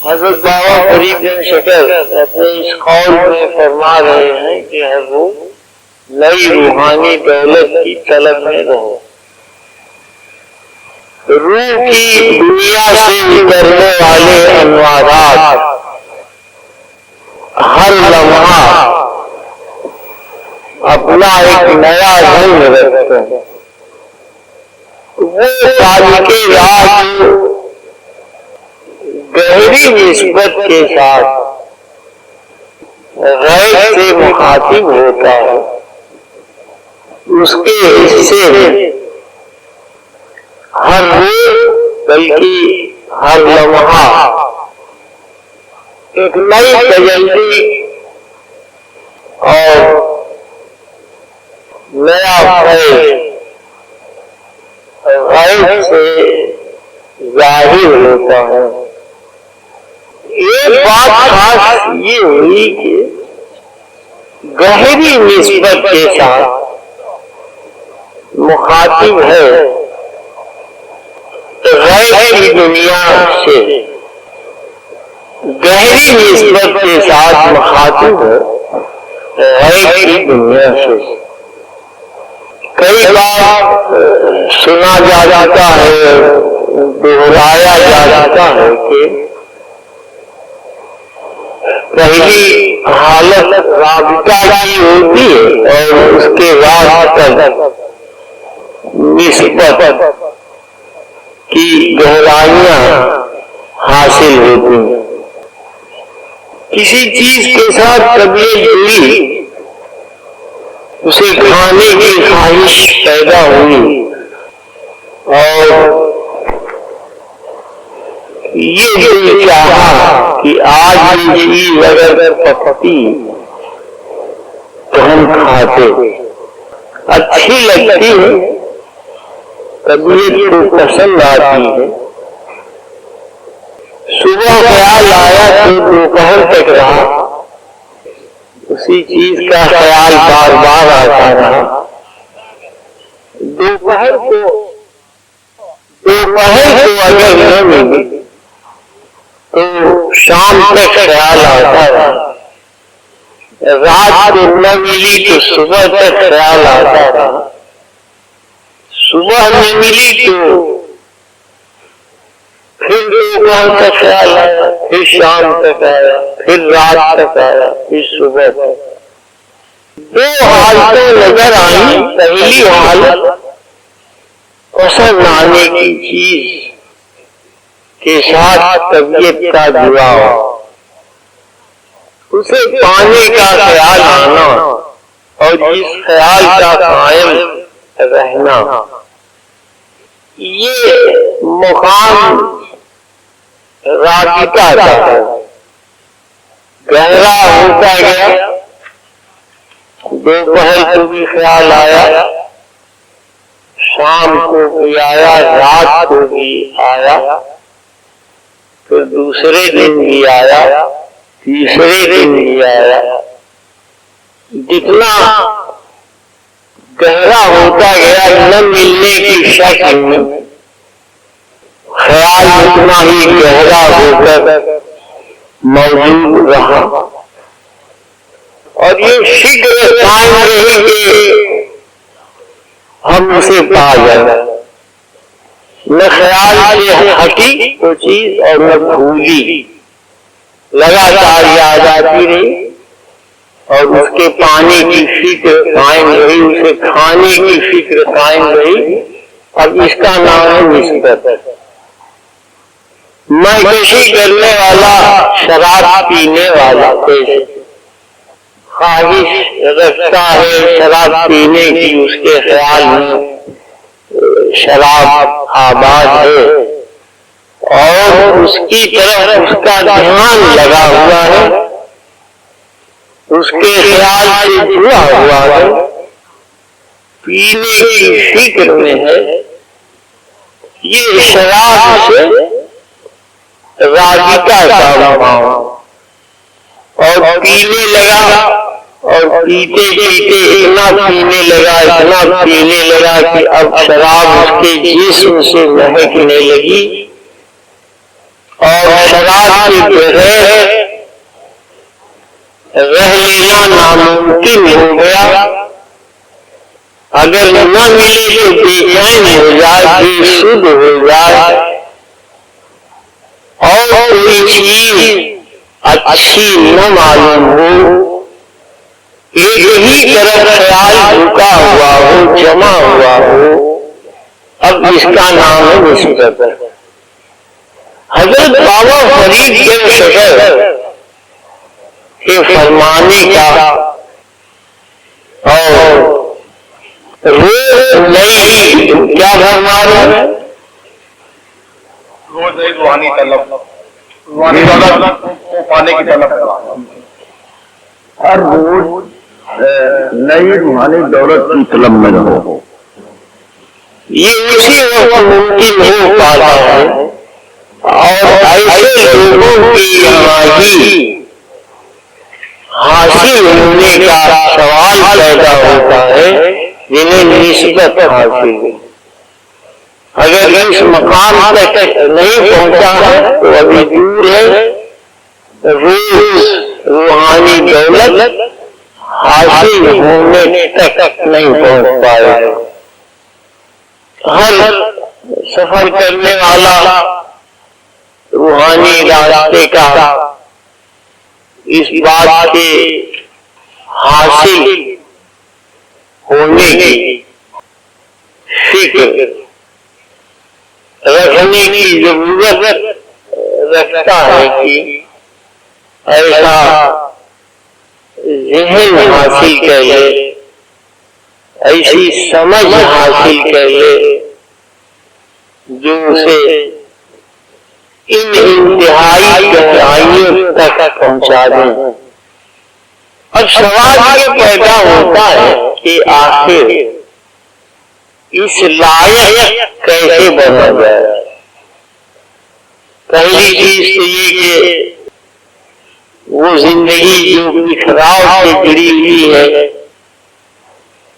حضرت بابا فرید بن شکر اپنے اس قول میں فرما رہے ہیں کہ حضرت نئی روحانی دولت کی طلب میں رہو، روح کی دنیا سے اترنے والے انوارات ہر لمحہ اپنا ایک نیا رنگ رکھتے ہیں۔ وہ سالک راہ گہری نسبت کے ساتھ غیب سے مخاطب ہوتا ہے، اس کے حصے میں ہر روز بلکہ ہر لمحہ ایک نئی تجلی اور نیا فیض غیب سے ظاہر ہوتا ہے۔ ایک بات خاص یہ ہوئی کہ گہری نسبت کے ساتھ مخاطب ہے غیب کی دنیا سے، گہری نسبت کے ساتھ مخاطب ہے غیب کی دنیا سے۔ کئی بار سنا جاتا ہے، دہرایا جاتا ہے کہ پہلی حالت رابطہ کی ہوتی ہے اور اس کے بعد نسبت کی گہرائیاں حاصل ہوتی ہیں۔ کسی چیز کے ساتھ طبیعت جڑی، اسے کھانے کی خواہش پیدا ہوئی اور یہ دل چاہا کہ آج یہ چیز اگر پکتی تو ہم کھاتے، اچھی لگتی ہے، طبیعت کو پسند آتی ہے۔ صبح خیال آیا تو دوپہر تک رہا، اسی چیز کا خیال بار بار آتا رہا۔ دوپہر کو اگر نہ ملی تو شام تک خیال آتا رہا، رات کو نہ ملی تو صبح تک خیال آتا رہا، صبح میں ملی تو پھر دوپہر تک خیال آیا، پھر شام تک آیا، پھر رات تک آیا، پھر صبح تک۔ دو حالتیں نظر آئیں، پہلی حالت پسند آنے کی چیز کے ساتھ طبیعت کا جڑاؤ، اسے پانے کا خیال آنا اور جس خیال کا قائم رہنا، یہ مقام رابطہ کا ہے۔ گہرا ہوتا گیا، دوپہر کو بھی خیال آیا، شام کو بھی آیا، رات کو بھی آیا، پھر دوسرے دن بھی آیا، تیسرے دن بھی آیا۔ جتنا گہرا ہوتا گیا، نہ ملنے کی شکل میں خیال اتنا ہی گہرا ہو کر موجود رہا، اور یہ فکر قائم رہی کہ ہم اسے پا جائیں، نہ خیال سے ہٹی وہ چیز اور نہ بھولی، لگاتار یاد آتی رہی اور اس کے پانے کی فکر قائم رہی، اسے کھانے کی فکر قائم رہی۔ اب اس کا نام ہے نسبت۔ میں کشی کرنے والا، شراب پینے والا خواہش رکھتا ہے شراب پینے کی، اس کے خیال میں شراب آباد ہے اور اس کی طرف اس کا دھیان لگا ہوا ہے، اس کے خیال سے جڑا ہوا ہے، پینے کی فکر میں ہے۔ یہ شراب سے رابطہ کا مقام، اور پینے لگا اور پیتے پیتے اتنا پینے لگا کہ اب شراب اس کے جسم سے مہکنے لگی اور شراب کے بغیر رہ لینا ناممکن ہو گیا. اگر نہ ملے تو بے چین ہو جائے، بے سدھ ہو جائے، اور کوئی چیز اچھی نہ معلوم ہو، ایک ہی طرف خیال جھکا ہوا ہو، جمع ہوا ہو، اب اس کا نام ہے نسبت. حضرت بابا فرید بن شجر کے فرمانے کا اور روز نئی کیا فرما رہے ہیں؟ روز نئی روحانی طلب، روحانی دولت کو پانے کی طلب. ہر روز نئی روحانی دولت کی طلب میں رہو. یہ اسی وقت ممکن ہو پاتا ہے اور ایسے لوگوں کی رہنمائی حاصل ہونے کا سوال پیدا ہوتا ہے جنہیں نسبت حاصل ہے. اگر اس مقام تک نہیں پہنچا ہے تو ابھی دور ہے. روز روحانی دولت حاصل ہونے تک نہیں پہنچ پائے. ہر سفر کرنے والا روحانی راستے کا اس بات کے حاصل ہونے کی فکر رکھنے کی ضرورت رکھتا ہے کہ ایسا ذہن حاصل کر لے، ایسی سمجھ حاصل کر لے جو اسے ان انتہائی گہرائیوں تک پہنچا دیں. اب سوال یہ پیدا ہوتا ہے کہ آخر اس لائق کیسے بنا جائے؟ پہلی چیز تو یہ کہ وہ زندگی جو بکھراؤ سے جڑی ہوئی ہے،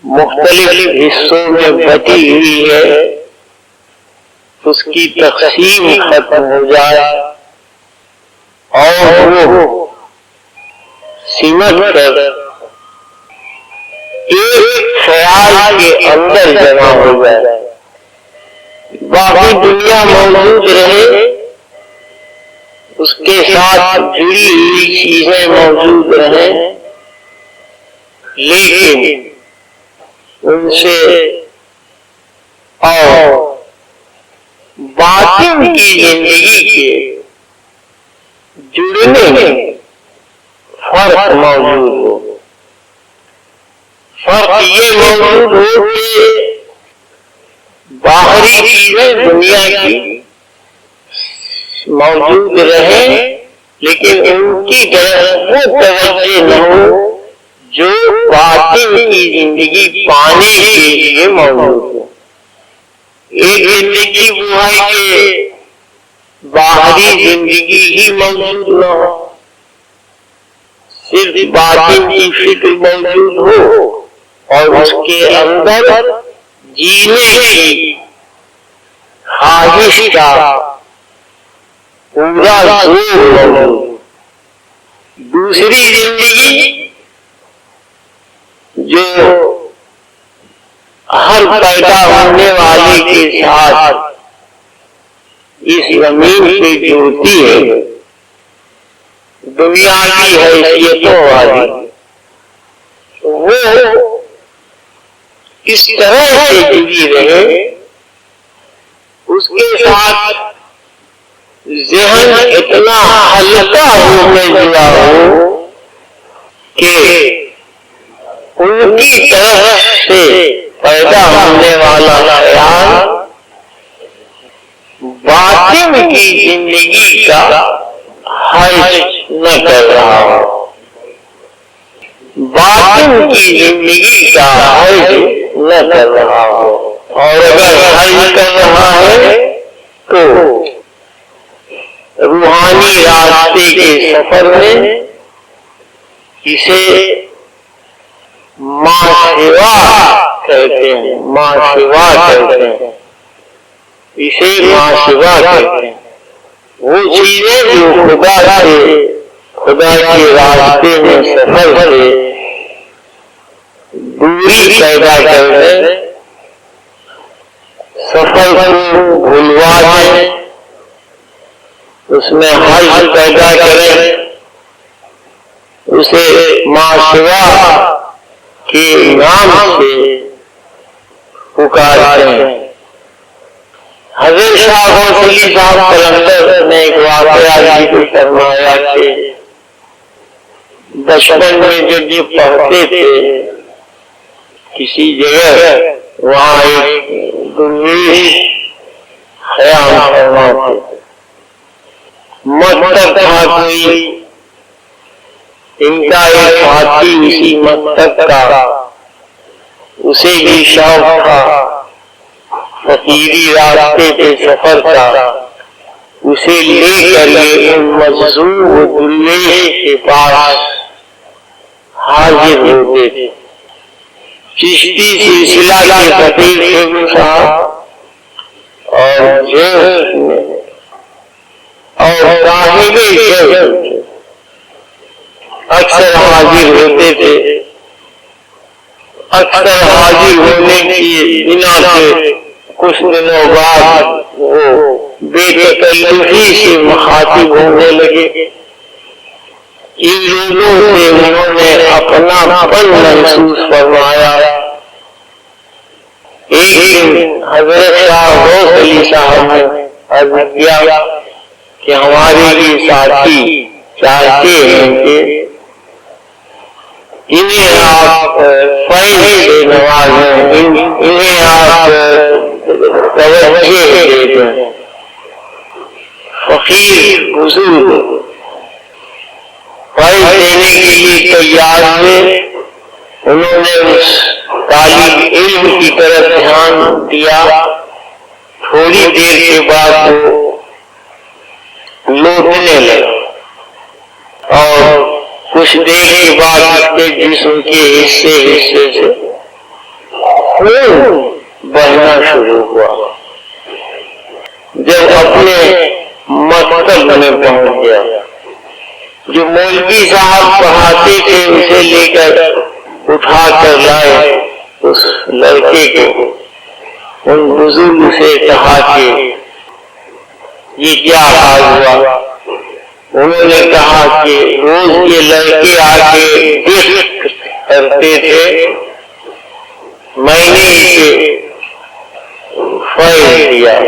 مختلف حصوں میں بٹی ہوئی ہے، اس کی تقسیم ختم ہو جائے اور وہ سمٹ کر ایک خیال کے اندر جمع ہو جائے. باقی دنیا موجود رہے، اس کے ساتھ جڑی ہوئی چیزیں موجود رہیں، لیکن ان سے اور باطن کی زندگی کے جڑنے میں فرق موجود ہو. فرق یہ موجود ہو کہ باہری چیزیں دنیا کی موجود رہیں لیکن ان کی طرف وہ توجہ نہ ہو جو باطن کی زندگی پانے کے لیے موجود ہو. ایک زندگی وہ ہے کہ باہری زندگی ہی موجود نہ ہو، صرف باطن کی فکر موجود ہو اور اس کے اندر جینے کی خواہش کا پورا زور موجود. دوسری زندگی جو ہر پیدا ہونے والے کے ساتھ اس زمین پہ جڑتی ہے، دنیا کی حیثیتوں والی، وہ اس طرح سے جڑی رہے، اس کے ساتھ ذہن اتنا ہلکا ہونے لگا ہو کہ ان کی طرف سے پیدا ہونے والا خیال باطن کی زندگی کا حج نہ کر رہا ہو، باطن کی زندگی کا حج نہ کر رہا ہو. اور اگر حج کر رہا ہے تو روحانی راستے کے سفر میں اسے ماسوا کہتے ہیں، ماسوا کہتے ہیں، اسے ماسوا کہتے ہیں. وہ چیزیں جو خدا کے راستے میں سفر سے دوری پیدا کر دیں، سفر کو بھولوا دیں، اس میں حل پیدا کریں، اسے معاشرہ کے نام سے پکارتے ہیں۔ حضرت شاہ غوث علی صاحب قلندر نے ایک واقعہ ذکر فرمایا کہ بچپن میں جب یہ پڑھتے تھے کسی جگہ، وہاں ایک درویش خیام فرماتے، مکتب تھا کوئی، ان کا ایک ساتھی اسی مکتب کا، اسے بھی شوق تھا فقیری راستے پہ سفر کا، اسے لے کر یہ ان مجذوب درویش کے پاس حاضر ہوتے تھے۔ چشتی سلسلہ کے فقیر تھے صاحب، اور صاحب اکثر حاضر ہوتے تھے۔ اکثر حاضر ہونے کی بنا سے کچھ دنوں بعد وہ بے تکلفی سے مخاطب ہونے لگے۔ ان لوگوں سے انہوں نے اپنا پن محسوس فرمایا۔ ایک دن حضرت شاہ غوث علی صاحب نے عرض کیا کہ ہمارے یہ ساتھی چاہتے ہیں کہ انہیں آپ فیض سے نوازیں، انہیں آپ توجہ دے دیں۔ فقیر بزرگ فیض دینے کے لیے تیار ہوئے۔ انہوں نے اس طالب علم کی طرف دھیان دیا۔ تھوڑی دیر کے بعد وہ لوٹنے لگا اور کچھ دیر کے بعد اس کے جسم کے حصے سے خون بہنا شروع ہوا۔ جب اپنے مکتب میں پہنچ گیا، جو مولوی صاحب پڑھاتے تھے اسے لے کر اٹھا کر لائے اس لڑکے کو۔ ان بزرگ سے کہا کہ یہ کیا حال ہوا؟ انہوں نے کہا کہ روز یہ لڑکے آ کے گفت کرتے تھے، میں نے اسے فیض دیا۔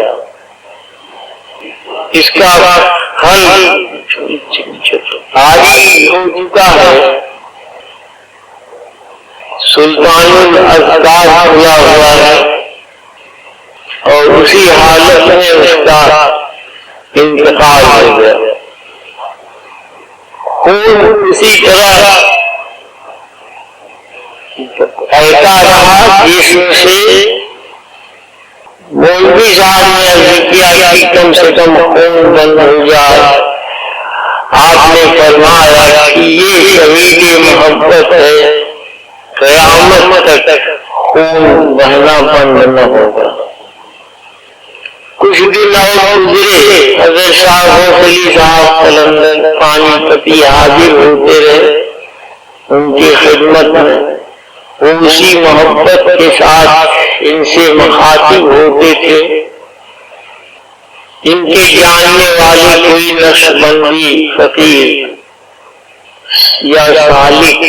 اس کا حل عاری ہو چکا ہے، سلطان الاذکار کھلا ہوا ہے، اور اسی حالت میں اس کا انتقال ہو گیا۔ خون اسی طرح بہتا رہا جسم سے۔ مولوی صاحب نے عرض کیا کہ کم سے کم خون بند ہو جائے۔ آپ نے فرمایا کہ یہ شہید محبت ہے، قیامت تک خون بہنا بند نہ ہوگا۔ کچھ دن اور گزرے، حضرت شاہ غوث علی صاحب قلندر پانی پتی حاضر ہوتے رہے ان کی خدمت میں۔ وہ اسی محبت کے ساتھ ان سے مخاطب ہوتے تھے۔ ان کے جاننے والے کوئی نقشبندی فقیر یا سالک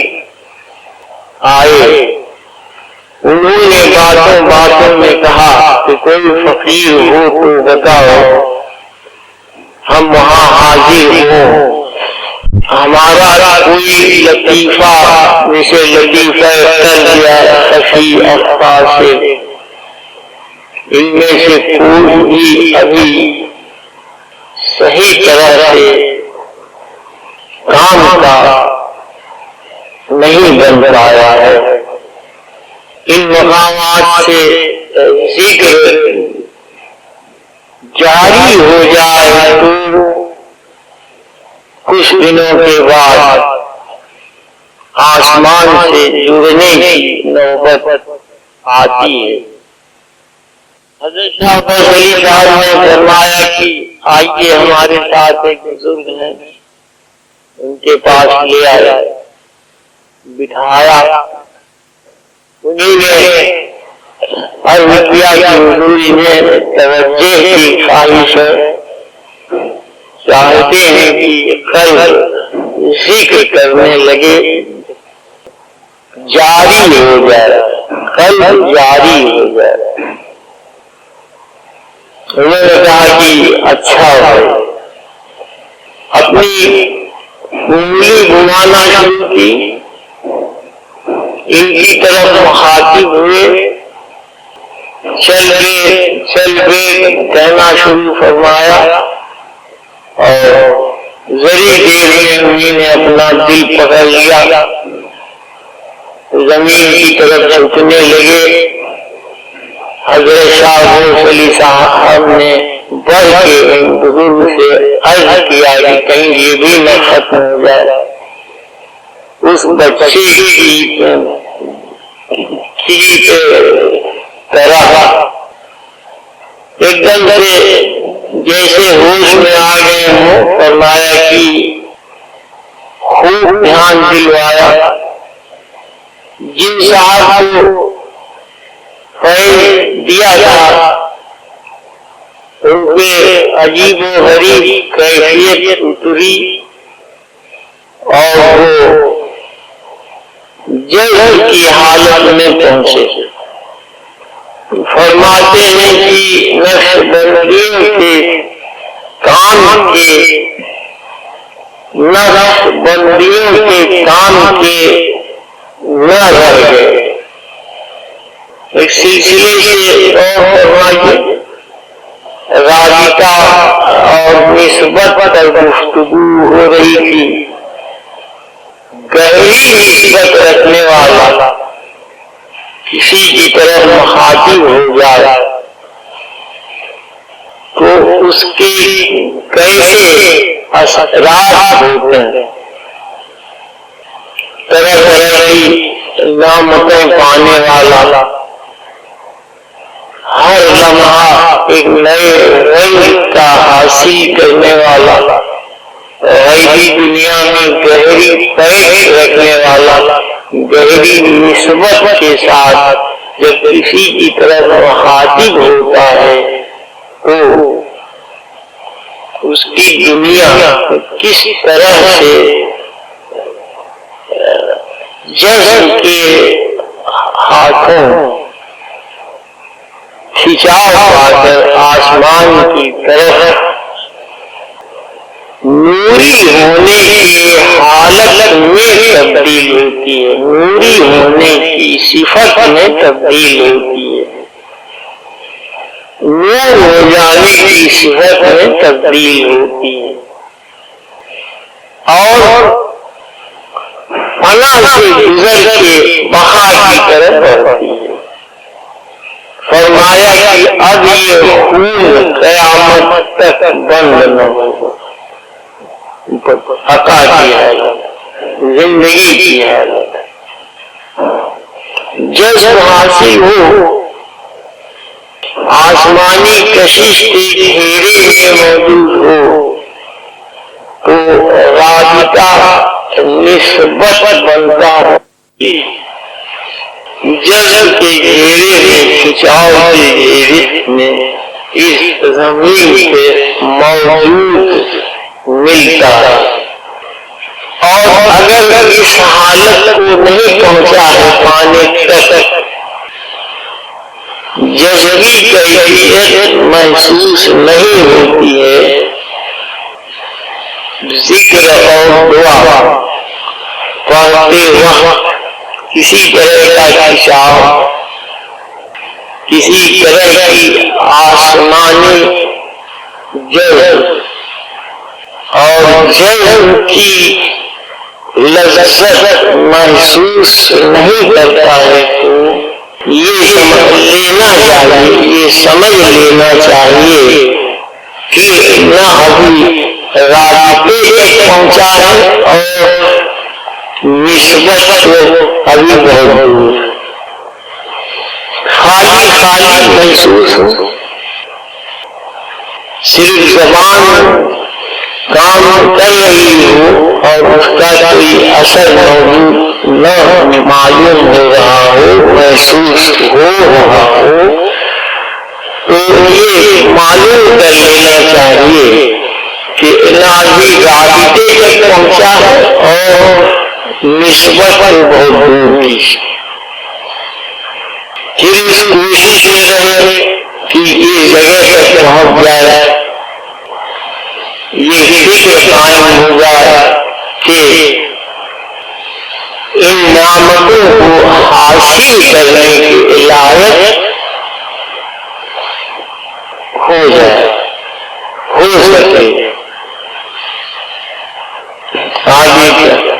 آئے، انہوں نے باتوں میں کہا کہ کوئی فقیر ہو تو بتاؤ، ہم وہاں حاضر ہوں۔ ہمارا کوئی لطیفہ جسے لطیفہ قلب یا خفی افکار سے، ان میں سے کوئی بھی ابھی صحیح طرح سے کام کا نہیں بن پایا ہے۔ ان مقامات سے ذکر جاری ہو جائے تو کچھ دنوں کے بعد آسمان سے جڑنے کی نوبت آتی ہے۔ حضرت شاہ غوث علی صاحب نے فرمایا کہ آئیے ہمارے ساتھ ایک بزرگ ہیں، ان کے پاس لے آیا، بٹھایا، انہیں نے عرض کیا کہ حضور انہیں توجہ کی خواہش ہے، چاہتے ہیں کہ کل ذکر کرنے لگے، جاری ہو جائے، کل جاری ہو جائے۔ انہوں نے کہا کہ اچھا ہے، اپنی انگلی گھمانا شروع کی، ان کی طرف مخاطب ہوئے، چل گئے کہنا شروع فرمایا، اور ذری دیر میں انہیں نے اپنا دل پکڑ لیا، زمین کی طرف جھکنے لگے۔ حضرت شاہ غوث علی صاحب نے بڑھ کے ان بزرگ سے عرض کیا کہ کہیں یہ بھی نہ ختم ہو جائے۔ اس بچے کی طرح ایک دم سے جیسے ہوش میں آ گئے ہوں، فرمایا کہ خوب دھیان دلوایا، جن صاحب کو فیض دیا تھا ان کے عجیب و غریب کیفیت اتری، اور وہ جلد کی حالت میں پہنچے۔ فرماتے ہیں کہ نقش بندیوں کے کام کے نہ رہ گئے۔ ایک سلسلے سے اور فرمائیے، رابطہ اور نسبت پر گفتگو ہو رہی تھی۔ گہری نسبت رکھنے والا کسی کی طرف مخاطب ہو جائے تو اس کے کیسے اثرات ہوتے ہیں، طرح طرح کی نعمتیں پانے والا، ہر لمحہ ایک نئے رنگ کا حاصل کرنے والا، غیبی دنیا میں گہری پیش رکھنے والا، گہری نسبت کے ساتھ جب کسی کی طرف مخاطب ہوتا ہے تو اس کی دنیا کس طرح سے جذب کے ہاتھوں کھچاؤ پا کر آسمان کی طرف نوری ہونے کی حالت میں تبدیل ہوتی ہے، نوری ہونے کی صفت میں تبدیل ہوتی ہے، نور ہو جانے کی صفت میں تبدیل ہوتی ہے، اور فنا سے گزر کے بقا کی طرف بڑھتی ہے۔ فرمایا کہ اب یہ خون قیامت تک بند نہ ہو، عطا کی حالت، زندگی کی حالت، جذب حاصل ہو، آسمانی کشش کے گھیرے میں موجود ہو تو رابطہ نسبت بنتا ہے، جذب کے گھیرے میں، کھچاؤ کے گھیرے میں اس زمین پہ موجود ملتا ہے۔ اور اگر اس حالت کو نہیں پہنچا ہے پانے تک، جذبی کیفیت محسوس نہیں ہوتی ہے، ذکر اور دعا پڑھتے وقت کسی طرح کا کھچاؤ، کسی طرح کی آسمانی جذب اور جذب کی لذت محسوس نہیں کرتا ہے تو یہ سمجھ لینا چاہیے کہ نہ ابھی رابطے تک پہنچا ہے اور نسبت کو ابھی بہت دور، خالی محسوس ہو، صرف زبان کام کر رہی ہو اور اس کا کوئی اثر موجود نہ معلوم ہو رہا ہو، محسوس ہو رہا ہو، تو یہ معلوم کر لینا چاہیے کہ نازی رابطے تک پہنچا ہے اور نسبت بہت دور کی۔ پھر اس کوشش میں رہے کہ یہ جگہ تک پہنچ جائے، یہ فکر قائم ہوگا کہ ان نعمتوں کو حاصل کرنے کے لائق ہو جائے، ہو سکے۔ آگے کیا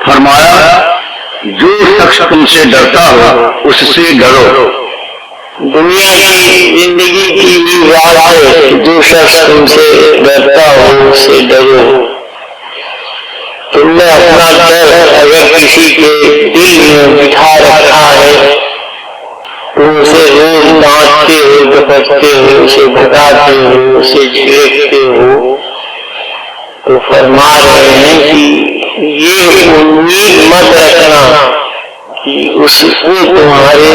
فرمایا جو شخص تم سے ڈرتا ہو اس سے ڈرو۔ دنیا کی زندگی کی بھی بات ہے، جو شخص تم سے ڈرتا ہو اس سے ڈرو۔ تم نے اپنا ڈر اگر کسی کے دل میں بٹھا رکھا ہے، تم اسے روز ڈانٹتے ہو، ڈپٹتے ہو، اسے بھگاتے ہو، اسے جھڑکتے ہو، تو فرما رہے ہیں کہ یہ امید مت رکھنا کہ اس کو تمہارے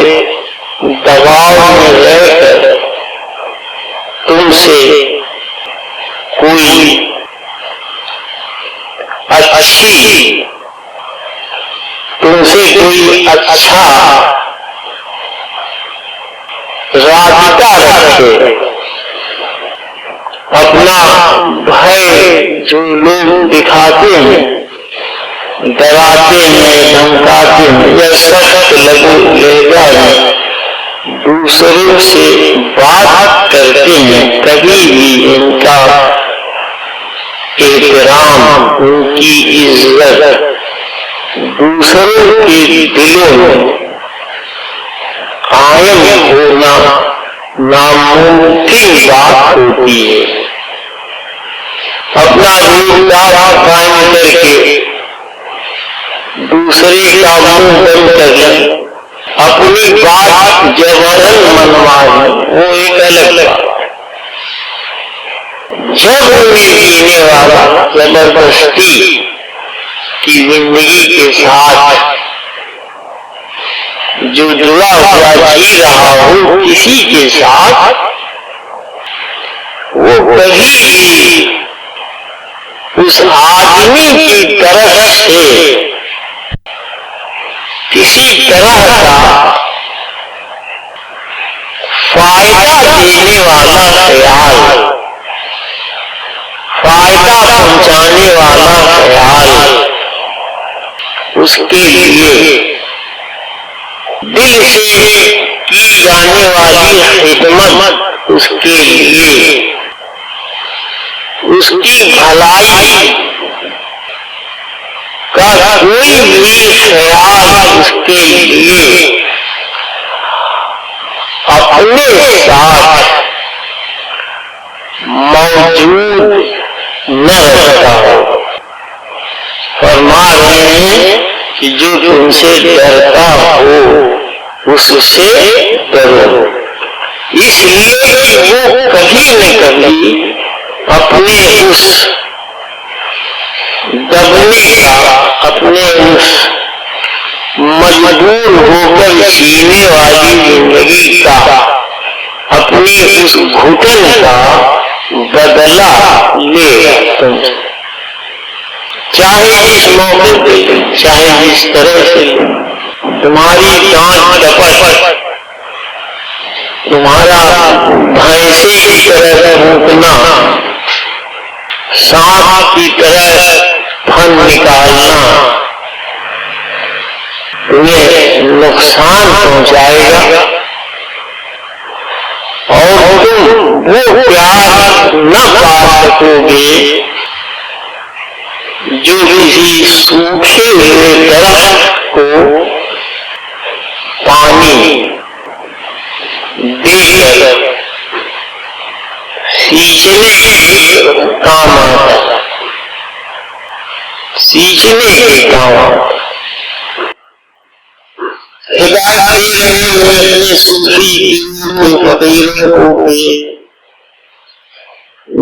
دباؤ میں رہ کر تم سے کوئی اچھا رابطہ رکھے۔ اپنا بھائی جو لوگ دکھاتے ہیں، ڈراتے ہیں، دھمکاتے ہیں یا سخت لہجہ میں دوسروں سے بات کرتے ہیں، کبھی بھی ان کا احترام، ان کی عزت دوسروں کے دلوں میں قائم ہونا ناممکن بات ہوتی ہے۔ اپنا روزگار قائم کر کے دوسرے کا منہ بند کرنا، اپنی بات جبرن منوانا، وہ ایک الگ بات۔ جب امید جینے والا زبردستی کی زندگی کے ساتھ جو جڑا ہوا جی رہا ہو کسی کے ساتھ، وہ کبھی بھی اس آدمی کی طرف سے کسی طرح کا فائدہ دینے والا خیال، فائدہ پہنچانے والا خیال اس کے لیے دل سے کی جانے والی خدمت اس کے لیے، اس کی بھلائی کا کوئی بھی خیال اس کے لیے اپنے ساتھ موجود نہ رہتا ہو۔ فرما رہے ہیں کہ جو تم سے ڈرتا ہو اس سے ڈرو، اس لیے کہ وہ کبھی نہ کبھی اپنے اس دبنے کا، اپنے اس مجبور ہو کر جینے والی زندگی کا، اپنی اس گھٹن کا بدلہ لے تم سے، چاہے جس موقع پہ، چاہے جس طرح سے۔ تمہاری ڈانٹ ڈپٹ، تمہارا بھینسے کی طرح بھونکنا، سانپ کی طرح پھن نکالنا تمہیں نقصان پہنچائے گا، اور تم وہ پیار نہ پا سکو گے جو کسی سوکھے ہوئے درخت کو پانی دے کر سینچنے کے کام آتا ہے، سینچنے کے کام آتا ہے۔ ہدایت دے رہے ہیں اپنے صوفی فقیروں کو کہ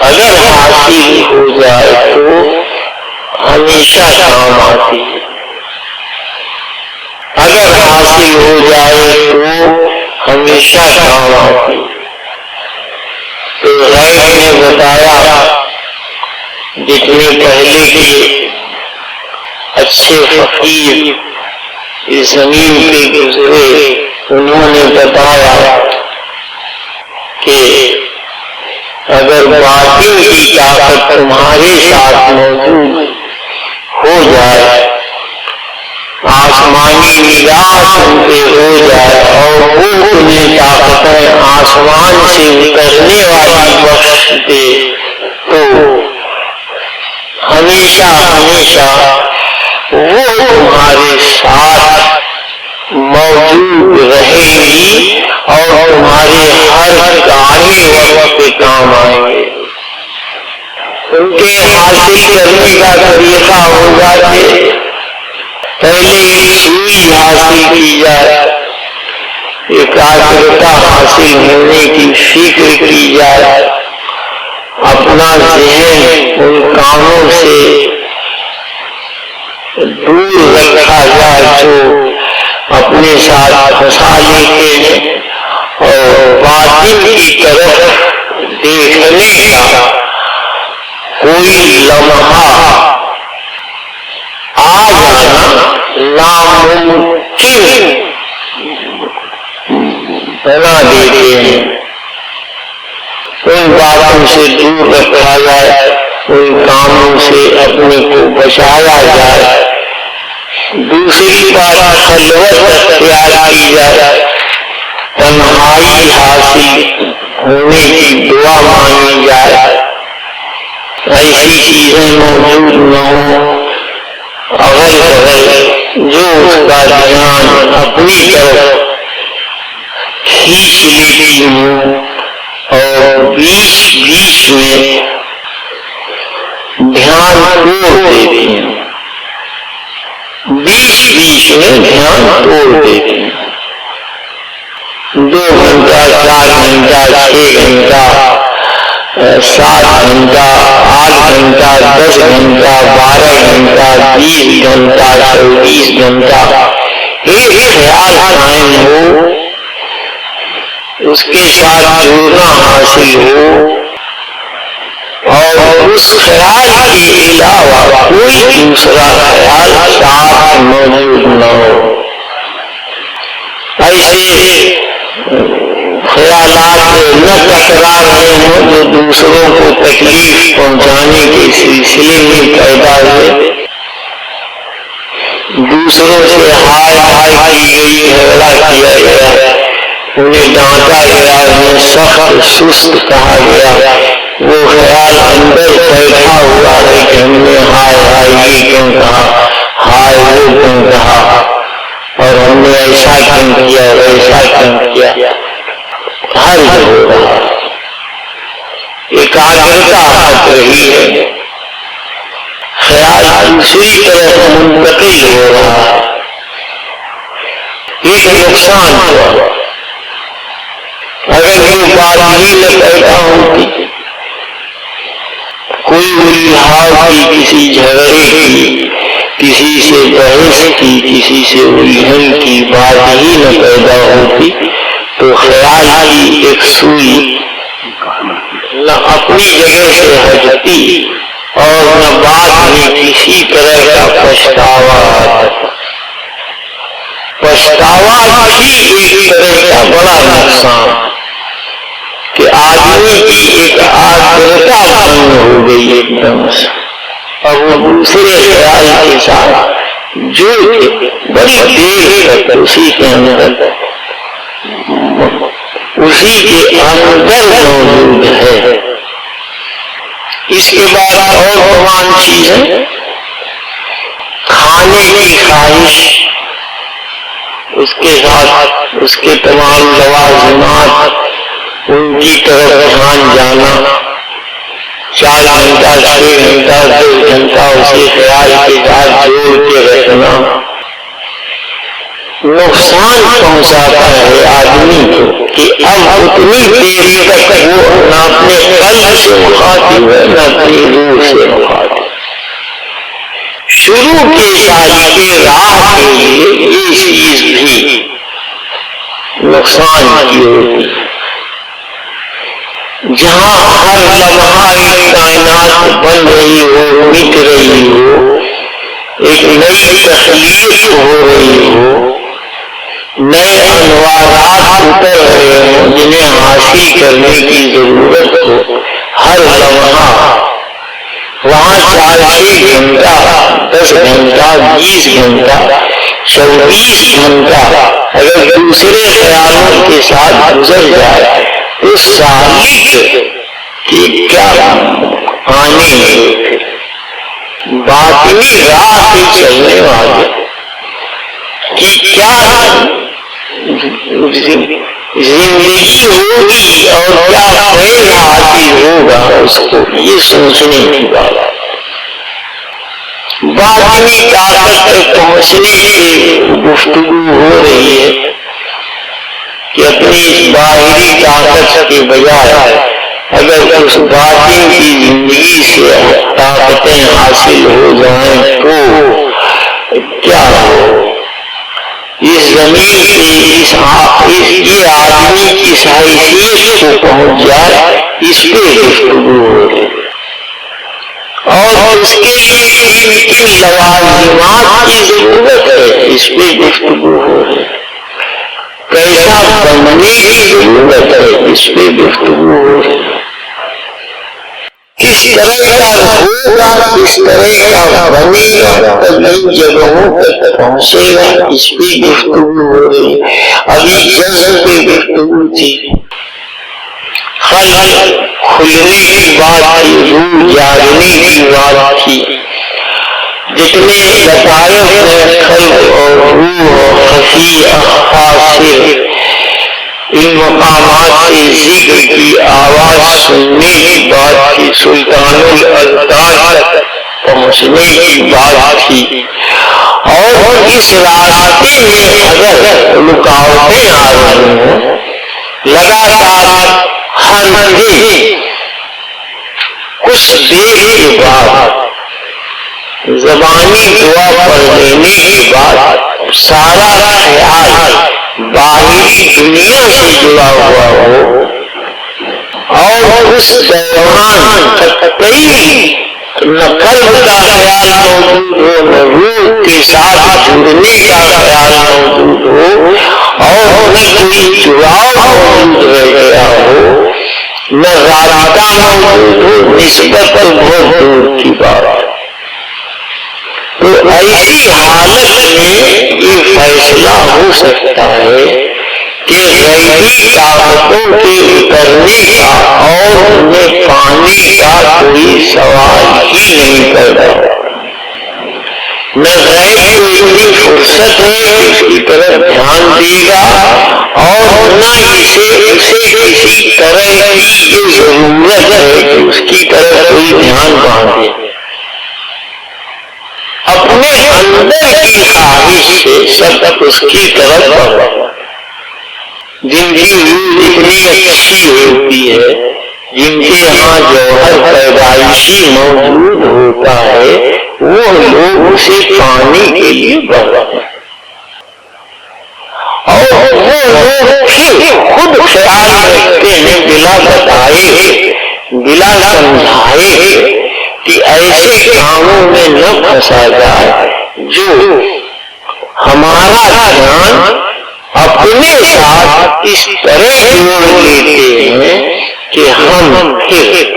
اگر حاصل ہو جائے تو ہمیشہ کام آتی ہے، اگر حاصل ہو جائے تو ہمیشہ کام آتی ہے۔ تو غیب نے بتایا جتنے پہلے کے اچھے فقیر اس زمین پہ گزرے انہوں نے بتایا کہ اگر باطن کی طاقت تمہارے ساتھ موجود ہو جائے، آسمانی نگاہ تم پہ ہو جائے اور وہ تمہیں طاقتیں آسمان سے اترنے والی بخش دے تو ہمیشہ ہمیشہ وہ تمہارے ساتھ موجود رہے گی اور تمہارے ہر کامل وقت پہ کام آئیں گے۔ ان کے حاصل کرنے کا طریقہ ہوگا کہ پہلے ایک سوئی حاصل کی جائے، ایکاگرتا حاصل ہونے کی فکر کی جائے، اپنا ذہن ان کاموں سے دور رکھا جائے جو اپنے ساتھ پھنسا لیتے ہیں، اور باطن کی طرف دیکھنے کا کوئی لمحہ آ جانا ناممکن بنا دیتے ہیں۔ ان باتوں سے دور رکھا جائے، ان کاموں سے اپنے کو بچایا جائے۔ دوسری بات خلوت اختیار کی جائے، تنہائی حاصل ہونے کی دعا مانگی جائے، ایسی چیزیں موجود نہ ہوں اغل بغل جو اس کا دھیان اپنی طرف کھینچ لیتی ہوں اور بیچ بیچ میں دھیان توڑ دیتی ہوں، بیچ بیچ میں دھیان توڑ دیتی ہوں۔ 2 گھنٹہ 4 گھنٹہ 6 گھنٹہ 7 گھنٹہ 8 گھنٹہ 10 گھنٹہ 12 گھنٹہ 20 گھنٹہ 24 گھنٹہ ایک خیال قائم ہو، اس کے ساتھ جڑنا حاصل ہو اور اس خیال کے علاوہ کوئی دوسرا خیال ساتھ موجود نہ ہو۔ ایسے خیالات نہ ٹکرا رہے ہوں جو دوسروں کو تکلیف پہنچانے کے سلسلے میں پیدا ہوئے، دوسروں سے ہائے ہائے کی گئی، جھگڑا کیا گیا، انہیں ڈانٹا گیا، انہیں سخت سست کہا گیا، وہ خیال اندر بیٹھا ہوا ہے کہ ہم نے ہائے ہائے یہ کیوں کہا، ہائے وہ کیوں کہا، اور ہم نے ایسا کیوں کیا ویسا کیوں کیا، حل ہو رہا ہے، ایکاگرتا ہٹ رہی ہے، خیال دوسری طرف منتقل ہو رہا ہے۔ ایک نقصان ہوا، اگر یہ بات ہی نہ پیدا ہوتی، کوئی الجھاؤ کی، کسی جھگڑے کی، کسی سے بحث کی، کسی سے الجھن کی بات ہی نہ پیدا ہوتی تو خیال کی ایک سوئی نہ اپنی جگہ سے ہٹتی اور نہ بعد میں کسی طرح کا پچھتاوا آتا۔ پچھتاوا بھی ایک طرح کا بڑا نقصان کہ آدمی کی ایک آگرتا بند ہو گئی ایک دم سے، اور وہ دوسرے خیال کے ساتھ جو بڑی دیر تک اسی کے اندر موجود ہے۔ اس کے بعد اور تمام چیزیں، کھانے کی خواہش، اس کے ساتھ اس کے تمام لوازمات، ان کی طرف دھیان جانا، 4 گھنٹہ 6 گھنٹہ 10 گھنٹہ اسی خیال کے ساتھ جوڑ کے رکھنا، نقصان پہنچاتا ہے آدمی کو کہ اب اتنی دیر تک وہ نہ اپنے قلب سے مخاطب ہے نہ اپنی روح سے مخاطب. شروع کے سائے راہ کے لیے یہ چیز بھی نقصان کی ہوتی ہے. جہاں ہر لمحہ ایک کائنات بن رہی ہو، مٹ رہی ہو، ایک نئی تخلیق ہو رہی ہو، نئے انوارات اتر رہے ہوں جنہیں حاصل کرنے کی ضرورت ہو، ہر لمحہ وہاں 4-6 گھنٹہ، 10 گھنٹہ، 20 گھنٹہ، 24 گھنٹہ اگر دوسرے خیالوں کے ساتھ گزر جائے تو سالک کی کیا آنے ہیں. باطنی راہ پہ چلنے والے کی کیا زندگی ہوگی اور کیا فیض حاصل ہوگا اس کو، یہ سوچنے کی بات ہے. باطنی طاقت تک پہنچنے کی گفتگو ہو رہی ہے کہ اپنی ظاہری طاقت کے بجائے اگر اس باطن کی زندگی سے طاقتیں حاصل ہو جائیں تو کیا ہو. اس زمین سے یہ آدمی کی حیثیت کو پہنچ جائے، اس پہ گفتگو ہو رہی ہے. اور اس کے لیے کن لوازمات کی ضرورت ہے، اس پہ گفتگو ہو رہی ہے. کیسا بننے کی ضرورت ہے، اس پہ گفتگو ہو رہی ہے. کس طرح کا ہوگا، کس طرح کا بنے گا، کئی جگہوں تک پہنچے گا، اس پہ گفتگو ہو رہی ہے. ابھی جذب پہ گفتگو تھی، خلق کھلنے کی بات تھی، روح جاگنے کی بات تھی. جتنے لطائف ہیں خلق اور روح اور خفی اخفاص ان مقامات سے ذکر کی آواز سننے کی بات تھی، سلطان الالطاف تک پہنچنے کی بات تھی. اور اس راستے میں اگر رکاوٹیں آ رہی ہیں، لگاتار ہر دن کچھ دیر کے بعد زبانی دعا پڑھ لینے کے بعد سارا خیال باہری دنیا سے جڑا ہوا ہو اور اس دوران کئی نہ قلب کا خیال موجود ہو، نہ روح کے ساتھ جڑنے کا خیال موجود ہو، اور نہ کوئی جڑاؤ موجود رہ گیا ہو، نہ رابطہ موجود ہو، نسبت بہت دور کی بات. تو ایسی حالت میں یہ فیصلہ ہو سکتا ہے کہ غیبی طاقتوں کے اترنے کا اور انہیں پانے کا کوئی سوال ہی نہیں پیدا ہو. نہ غیب کو اتنی فرصت ہے کہ اس کی طرف دھیان دے گا، اور نہ اسے کسی طرح کی یہ ضرورت ہے کہ اس کی طرف کوئی دھیان باندھے. اپنے اندر کی خواہش سے سب اس کی طرف بڑھا. جن کی روح اتنی اچھی ہوتی ہے، جن کے یہاں جوہر پیدائشی موجود ہوتا ہے، وہ لوگ اسے پانے کے لیے بڑھتے ہیں. اور وہ لوگ پھر خود خیال رکھتے ہیں بلا بتائے، بلا سمجھائے کہ ایسے کاموں میں نہ پھنسا جائے جو ہمارا دھیان اپنے ساتھ اس طرح جوڑ لیتے ہیں کہ ہم پھر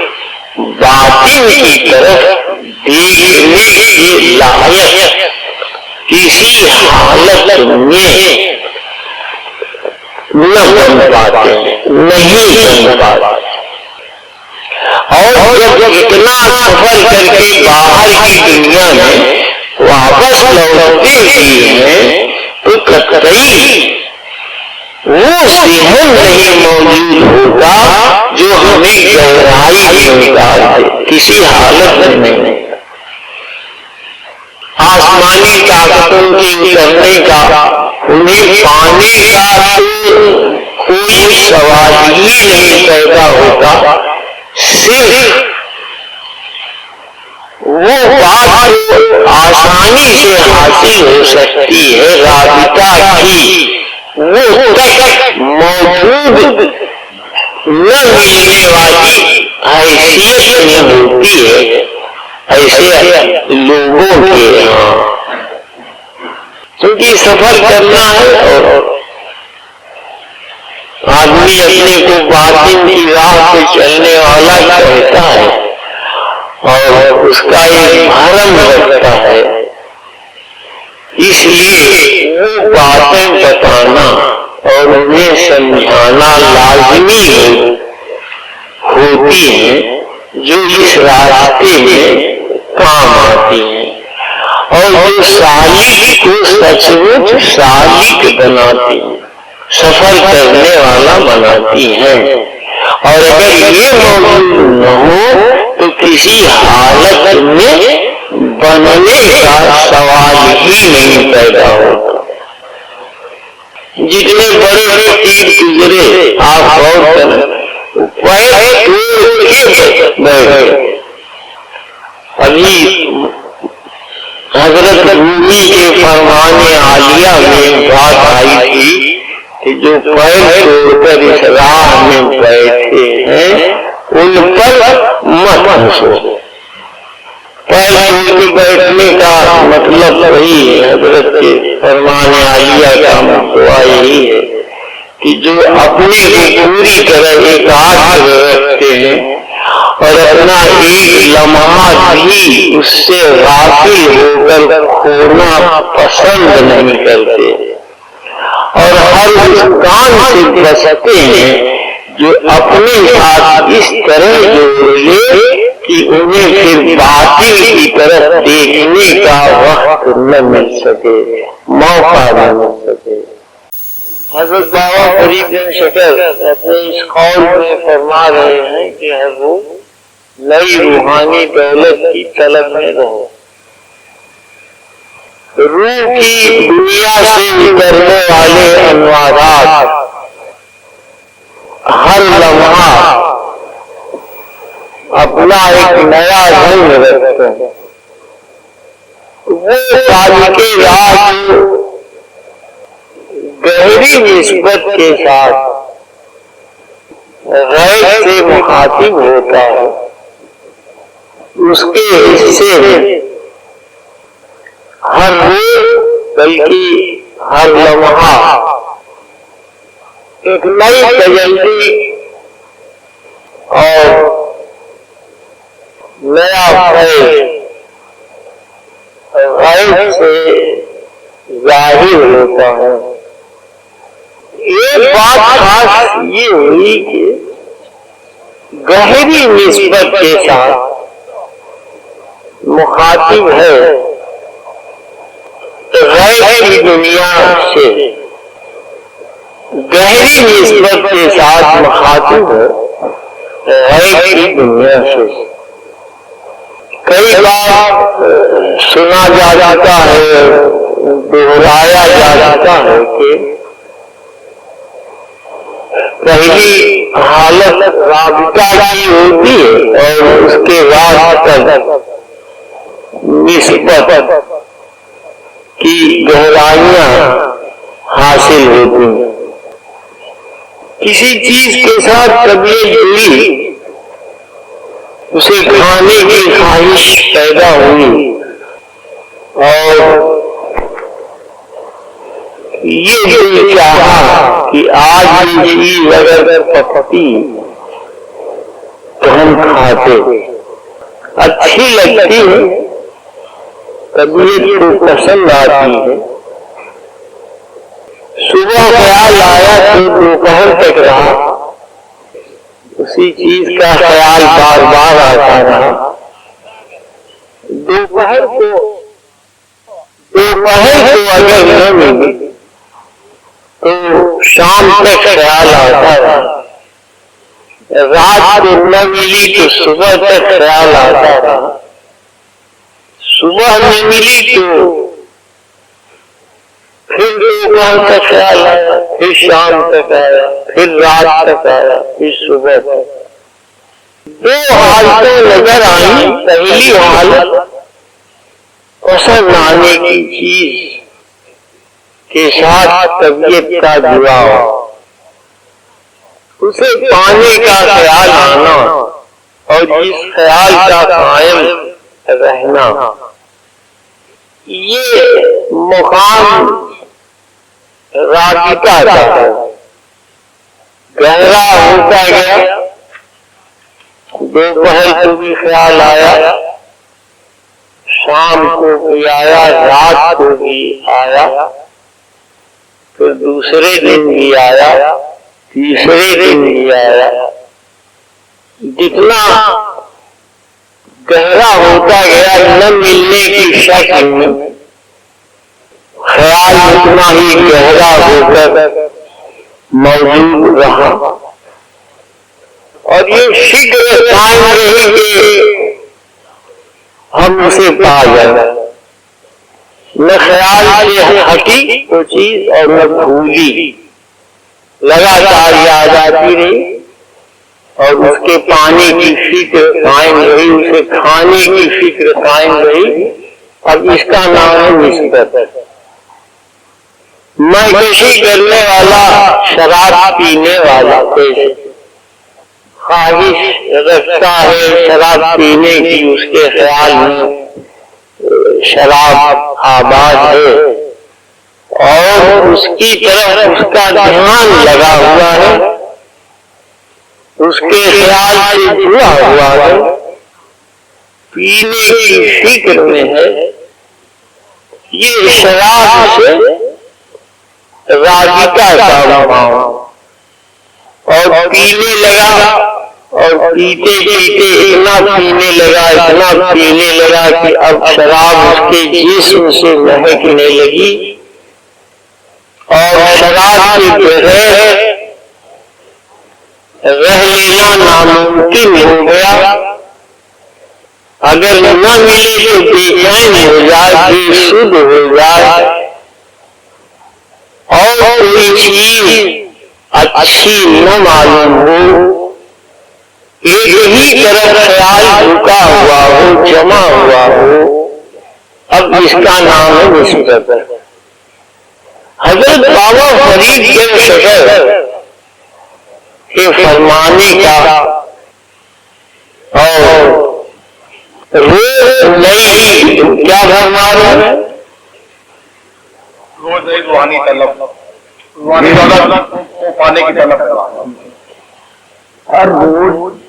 باطن کی طرف دیکھنے کے لائق کسی حالت میں نہ بن پاتے ہیں، نہیں بن پاتے. اور جب اتنا سفر کر کے باہر کی دنیا میں واپس لوٹتے بھی ہیں تو قطعی وہ ذہن نہیں موجود ہوتا جو ہمیں گہرائی میں ڈال دے، کسی حالت میں نہیں. آسمانی طاقتوں کے اترنے کا انہیں پانے کا کوئی سوال ہی نہیں پیدا ہوتا، صرف وہ بات آسانی سے حاصل ہو سکتی ہے، رابطہ کی وہ تک موجود نہ ملنے والی حیثیت میں ہوتی ہے ایسے لوگوں کے یہاں، کیونکہ سفر کرنا ہے اور آدمی اپنے کو باطن کی راہ پہ چلنے والا کہتا ہے اور اس کا ایک بھرم رکھتا ہے، اس لیے وہ باتیں بتانا اور انہیں سمجھانا لازمی ہوتی ہیں جو اس راستے میں کام آتی ہیں اور جو سالک کو سچ مچ سالک بناتی ہیں، سفر کرنے والا بناتی ہیں۔ اور اگر یہ موجود نہ ہو تو کسی حالت میں بننے کا سوال ہی نہیں پیدا ہوتا۔ جتنے بڑے بڑے تیر گزرے آپ غور کریں، پیر ٹوٹ کے بیٹھے۔ ابھی حضرت رومی کے فرمان عالیہ میں بات آئی تھی کہ جو پیر توڑ کر اس راہ میں بیٹھے ہیں ان پر مت ہنسو۔ پیر توڑ کے بیٹھنے کا مطلب وہی ہے، حضرت کے فرمان عالیہ کا مطلب یہی ہے کہ جو اپنے کو پوری طرح اطاعت رکھتے ہیں اور اپنا ایک لمحہ بھی اس سے غافل ہو کر کھونا پسند نہیں کرتے اور ہر اس کام سے بچتے ہیں جو اپنے ساتھ اس طرح جوڑ لے کہ انہیں پھر باطل کی طرف دیکھنے کا وقت نہ مل سکے، موقع نہ مل سکے۔ حضرت بابا فرید بن شکر اپنے اس قول میں فرما رہے ہیں کہ حضرت نئی روحانی دولت کی طلب میں رہو، روح کی دنیا سے اترنے والے انوارات ہر لمحہ اپنا ایک نیا رنگ رکھتے ہیں، وہ سالک راہ گہری نسبت کے ساتھ غیر سے مخاطب ہوتا ہے، اس کے حصے میں ہر روز بلکہ ہر لمحہ ایک نئی تجلی اور نیا فیض غیب سے ظاہر ہوتا ہے۔ ایک بات خاص یہ ہوئی کہ گہری نسبت کے ساتھ مخاطب ہے غیب کی دنیا سے، گہری نسبت کے ساتھ مخاطب ہے غیب کی دنیا سے۔ کئی بار سنا جاتا ہے، دہرایا جاتا ہے کہ پہلی حالت رابطہ کی ہوتی ہے اور اس کے بعد نسبت کی گہرائیاں حاصل ہوتی ہیں۔ کسی چیز کے ساتھ طبیعت جڑی، اسے کھانے کی خواہش پیدا ہوئی اور یہ دل چاہا کہ آج یہ چیز اگر پکتی تو ہم کھاتے، اچھی لگتی ہے، طبیعت کو پسند آتی ہے۔ صبح خیال آیا تو دوپہر تک رہا، اسی چیز کا خیال بار بار آتا رہا۔ دوپہر کو اگر نہ ملی تو شام تک خیال آتا رہا، رات کو نہ ملی تو صبح تک خیال آتا رہا، صبح میں ملی تو پھر دوپہر تک خیال آیا، پھر شام تک آیا، پھر رات تک آیا، پھر صبح تک۔ دو حالتیں نظر آئیں، پہلی حالت پسند آنے کی چیز کے ساتھ طبیعت کا جڑاؤ، اسے پانے کا خیال آنا اور اس خیال کا قائم رہنا، یہ مقام رابطہ کا ہے۔ گہرا ہوتا گیا، دوپہر کو بھی خیال آیا، شام کو بھی آیا، رات کو بھی آیا، پھر دوسرے دن بھی آیا، تیسرے دن بھی آیا۔ جتنا گہرا ہوتا گیا، نہ ملنے کی شکل میں خیال اتنا ہی گہرا ہو کر موجود رہا، اور یہ فکر قائم رہی کہ ہم اسے پا جائیں۔ نہ خیال سے ہٹی وہ چیز اور نہ بھولی، لگاتار یاد آتی رہی اور اس کے پانے کی فکر قائم رہی، اسے کھانے کی فکر قائم رہی۔ اب اس کا نام ہے نسبت۔ میں کشی کرنے والا، شراب پینے والا خواہش رکھتا ہے شراب پینے کی، اس کے خیال میں شراب آباد ہے اور اس کی طرف اس کا دھیان لگا ہوا ہے، اس کے خیال سے جڑا ہوا ہے، پینے کی فکر میں ہے۔ یہ شراب سے رابطہ کا مقام، اور پینے لگا اور پیتے پیتے اتنا پینے لگا کہ اب شراب اس کے جسم سے مہکنے لگی، اور شراب کے بغیر رہ لینا ناممکن ہو گیا۔ اگر نہ ملے تو بے چین ہو جائے، بے سدھ ہو جائے، اور کوئی چیز اچھی نہ معلوم ہو، ایک ہی طرف خیال رکا ہوا ہو، جمع ہوا ہو، اب اس کا نام ہے نسبت۔ حضرت بابا فرید کے شجر کے فرمانے کا اور روز نئی کیا فرما رہے ہیں؟ روز نئی روحانی طلب، روحانی دولت کو پانے کی طلب کرنا، ہر روز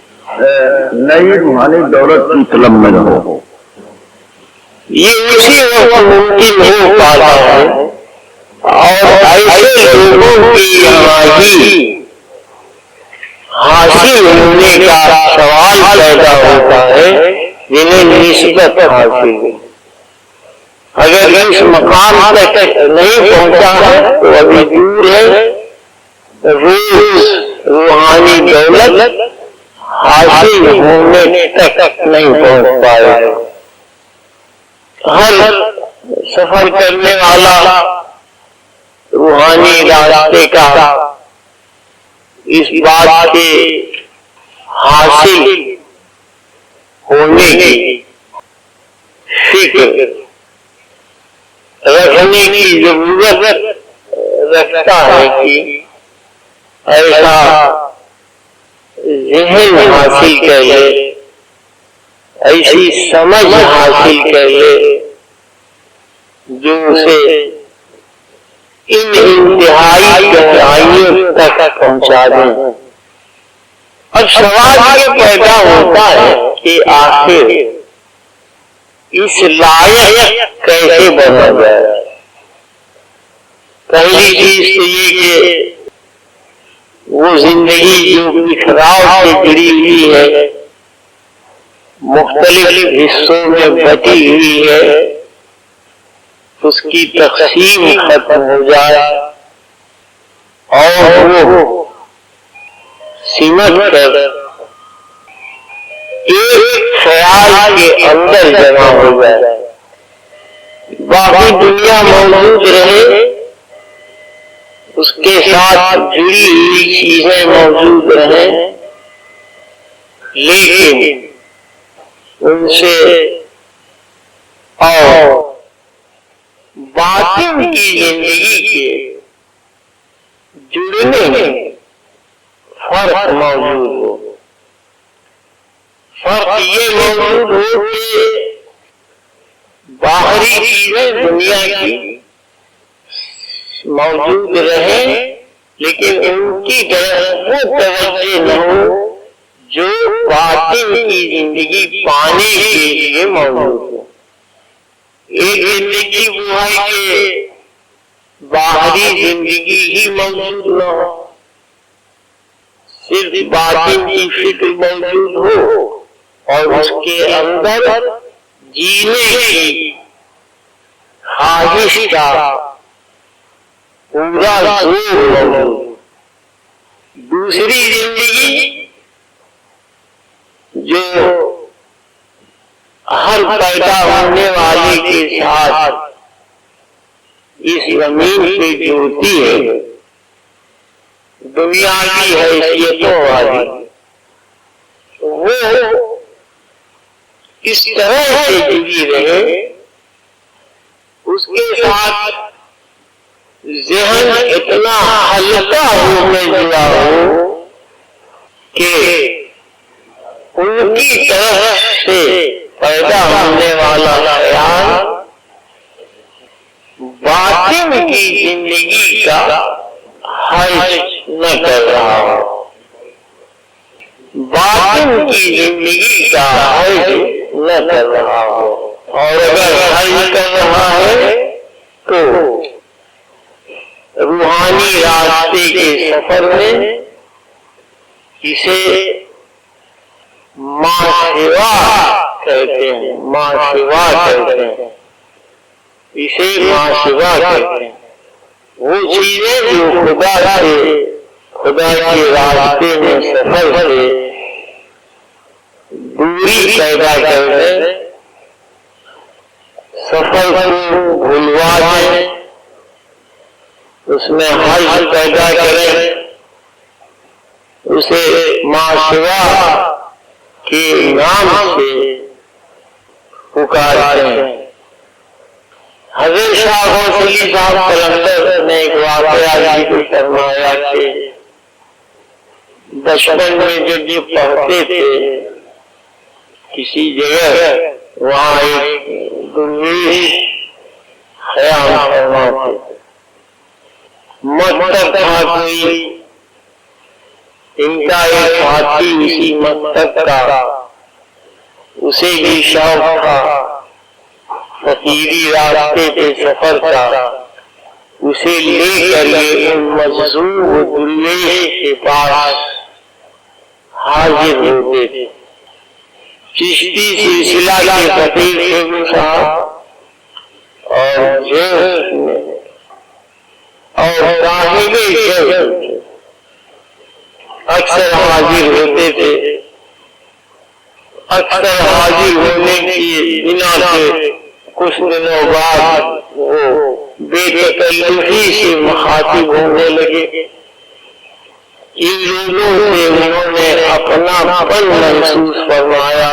نئی روحانی دولت کی طلب میں رہو۔ یہ اسی وقت ممکن ہو پاتا ہے، اور ایسے لوگوں کی یہاں حاصل ہونے کا سوال پیدا ہوتا ہے جنہیں نسبت حاصل ہے۔ اگر اس مقام تک نہیں پہنچا ہے تو ابھی دور ہے، روز روحانی دولت حاصل ہونے تک نہیں پہنچ پائے۔ ہر سفر کرنے والا روحانی راستے کا اس بات کے حاصل ہونے کی فکر رکھنے کی ضرورت رکھتا ہے کہ ایسا ذہن حاصل کر لے، ایسی سمجھ حاصل کر لے جو اسے ان انتہائی گہرائیوں تک پہنچا دیں۔ اب سوال یہ پیدا ہوتا ہے کہ آخر اس لائق کیسے بنا جائے؟ پہلی چیز تو یہ کہ وہ زندگی جو بکھراؤ سے جڑی ہوئی ہے، مختلف حصوں میں بٹی ہوئی ہے، اس کی تقسیم ختم ہو جائے اور وہ سمٹ کر ایک خیال کے اندر جمع ہو جائے۔ باقی دنیا موجود رہے اس کے ساتھ جڑی ہوئی چیزیں موجود رہیں، لیکن ان سے اور باطن کی زندگی کے جڑنے میں فرق موجود ہو۔ فرق یہ موجود ہو کہ باہری چیزیں دنیا کی موجود رہیں، لیکن ان کی طرف وہ توجہ نہ ہو جو باطن کی زندگی پانے کے لیے موجود ہو۔ ایک زندگی وہ ہے کہ باہری زندگی ہی موجود نہ ہو، صرف باطن کی فکر موجود ہو اور اس کے اندر جینے کی خواہش کا پورا زور موجود۔ دوسری زندگی جو ہر پیدا ہونے والے کے ساتھ اس زمین پہ جڑتی ہے، دنیا کی حیثیتوں والی، وہ اس طرح سے جڑی رہے، اس کے ساتھ ذہن اتنا ہلکا ہو کے جڑا ہو کہ ان کی طرف سے پیدا ہونے والا خیال باطن کی زندگی کا حج نہ کر رہا ہو، باطن کی زندگی کا حج نہ کر رہا ہو، اور اگر حج کر رہا ہے تو روحانی راستے کے سفر میں اسے ماسوا کہتے ہیں، ماسوا کہتے ہیں، اسے ماسوا کہتے ہیں۔ وہ چیزیں جو خدا کے راستے میں سفر سے دوری پیدا کر دیں، سفر کو بھولوا دیں، اس میں حج پیدا کریں، اسے ماسوا کے نام سے پکارتے ہیں۔ حضرت شاہ غوث علی صاحب قلندر نے ایک واقعہ ذکر فرمایا کہ بچپن میں جب یہ پڑھتے تھے کسی جگہ، وہاں ایک درویش خیام فرماتے تھے، مکتب تھا کوئی، ان کا ایک ساتھی اسی مکتب کا، اسے بھی شوق تھا فقیری راستے پہ سفر کا، اسے لے کر یہ ان مجذوب درویش کے پاس حاضر ہوتے تھے۔ چشتی سلسلہ کے فقیر تھے وہ صاحب، اور جیس میں اور صاحب جیس اکثر حاضر ہوتے تھے۔ اکثر حاضر ہونے کی بنا سے کچھ دنوں بعد وہ بے تکلفی سے مخاطب ہونے لگے۔ ان لوگوں سے انہوں نے اپنا پن محسوس فرمایا۔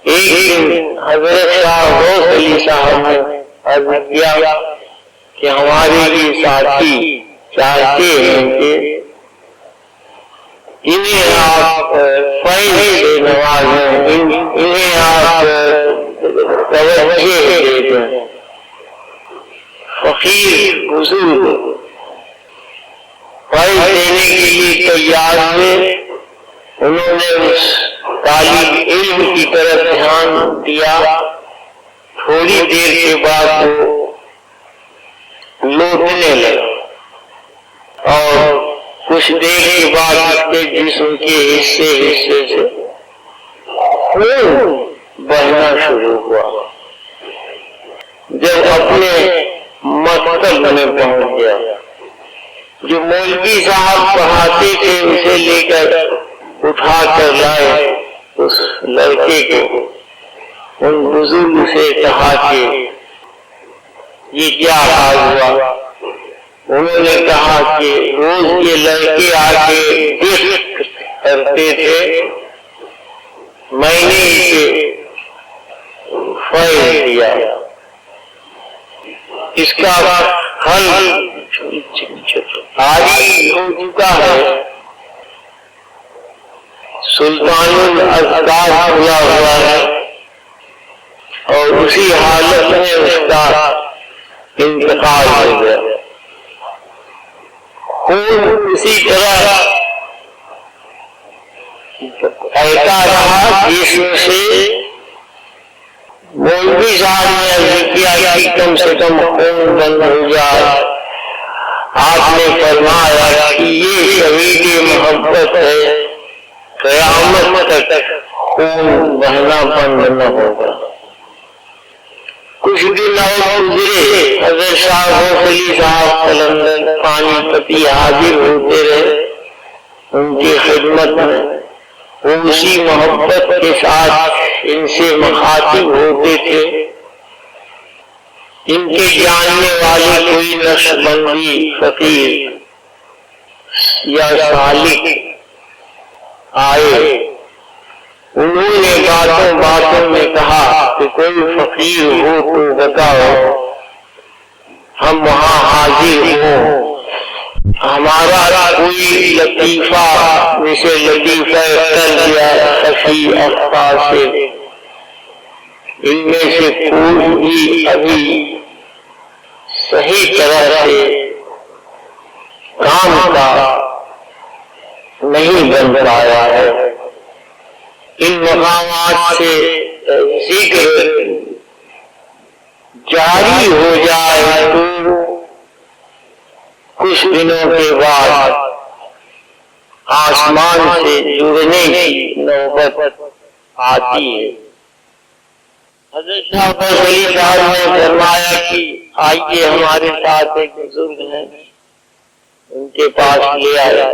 ایک دن حضرت شاہ غوث علی صاحب نے عرض کیا کہ ہمارے یہ ساتھی چاہتے ہیں کہ انہیں آپ فیض سے نوازیں، انہیں آپ توجہ دیتے۔ فقیر بزرگ فیض دینے کے لیے تیار ہوئے۔ انہوں نے اس طالب علم کی طرف دھیان دیا۔ تھوڑی دیر کے بعد وہ لوٹنے لگا اور کچھ دیر کے بعد اس کے جسم کے حصے سے خون بہنا شروع ہوا۔ جب اپنے مکتب میں پہنچ گیا، جو مولوی صاحب پڑھاتے تھے اسے لے کر اٹھا کر لائے اس لڑکے کو۔ ان بزرگ سے کہا کہ یہ کیا حال ہوا؟ انہوں نے کہا کہ روز یہ لڑکے آ کے ضد کرتے تھے، میں نے اسے فیض دیا، اس کا حل عاری ہو چکا ہے، سلطان الاذکار کھلا ہوا ہے اور اسی حالت میں اس کا انتقال ہو گیا۔ خون اسی طرح بہتا رہا جسم سے۔ مولوی صاحب نے عرض کیا کہ کم سے کم خون بند ہو جائے۔ آپ نے فرمایا کہ یہ شہید محبت ہے، قیامت تک خون بہنا بند نہ ہوگا۔ کچھ دن اور گزرے، حضرت شاہ غوث صاحب قلندر پانی پتی حاضر ہوتے رہے ان کی خدمت میں۔ وہ اسی محبت کے ساتھ ان سے مخاطب ہوتے تھے۔ ان کے جاننے والے کوئی نقشبندی فقیر یا سالک آئے، انہوں نے باتوں باتوں میں کہا کہ کوئی فقیر ہو تو بتاؤ، ہم وہاں حاضر ہوں۔ ہمارا کوئی لطیفہ جسے لطیفہ قلب یا خفی افکار سے ان میں سے کوئی بھی ابھی صحیح طرح سے کام کا نہیں بن پایا ہے۔ ان مقامات سے ذکر جاری ہو جائے تو کچھ دنوں کے بعد آسمان سے جڑنے کی نوبت آتی ہے۔ حضرت شاہ فیصلی صاحب نے فرمایا کہ آئیے ہمارے ساتھ ایک بزرگ ہیں، ان کے پاس لے آیا،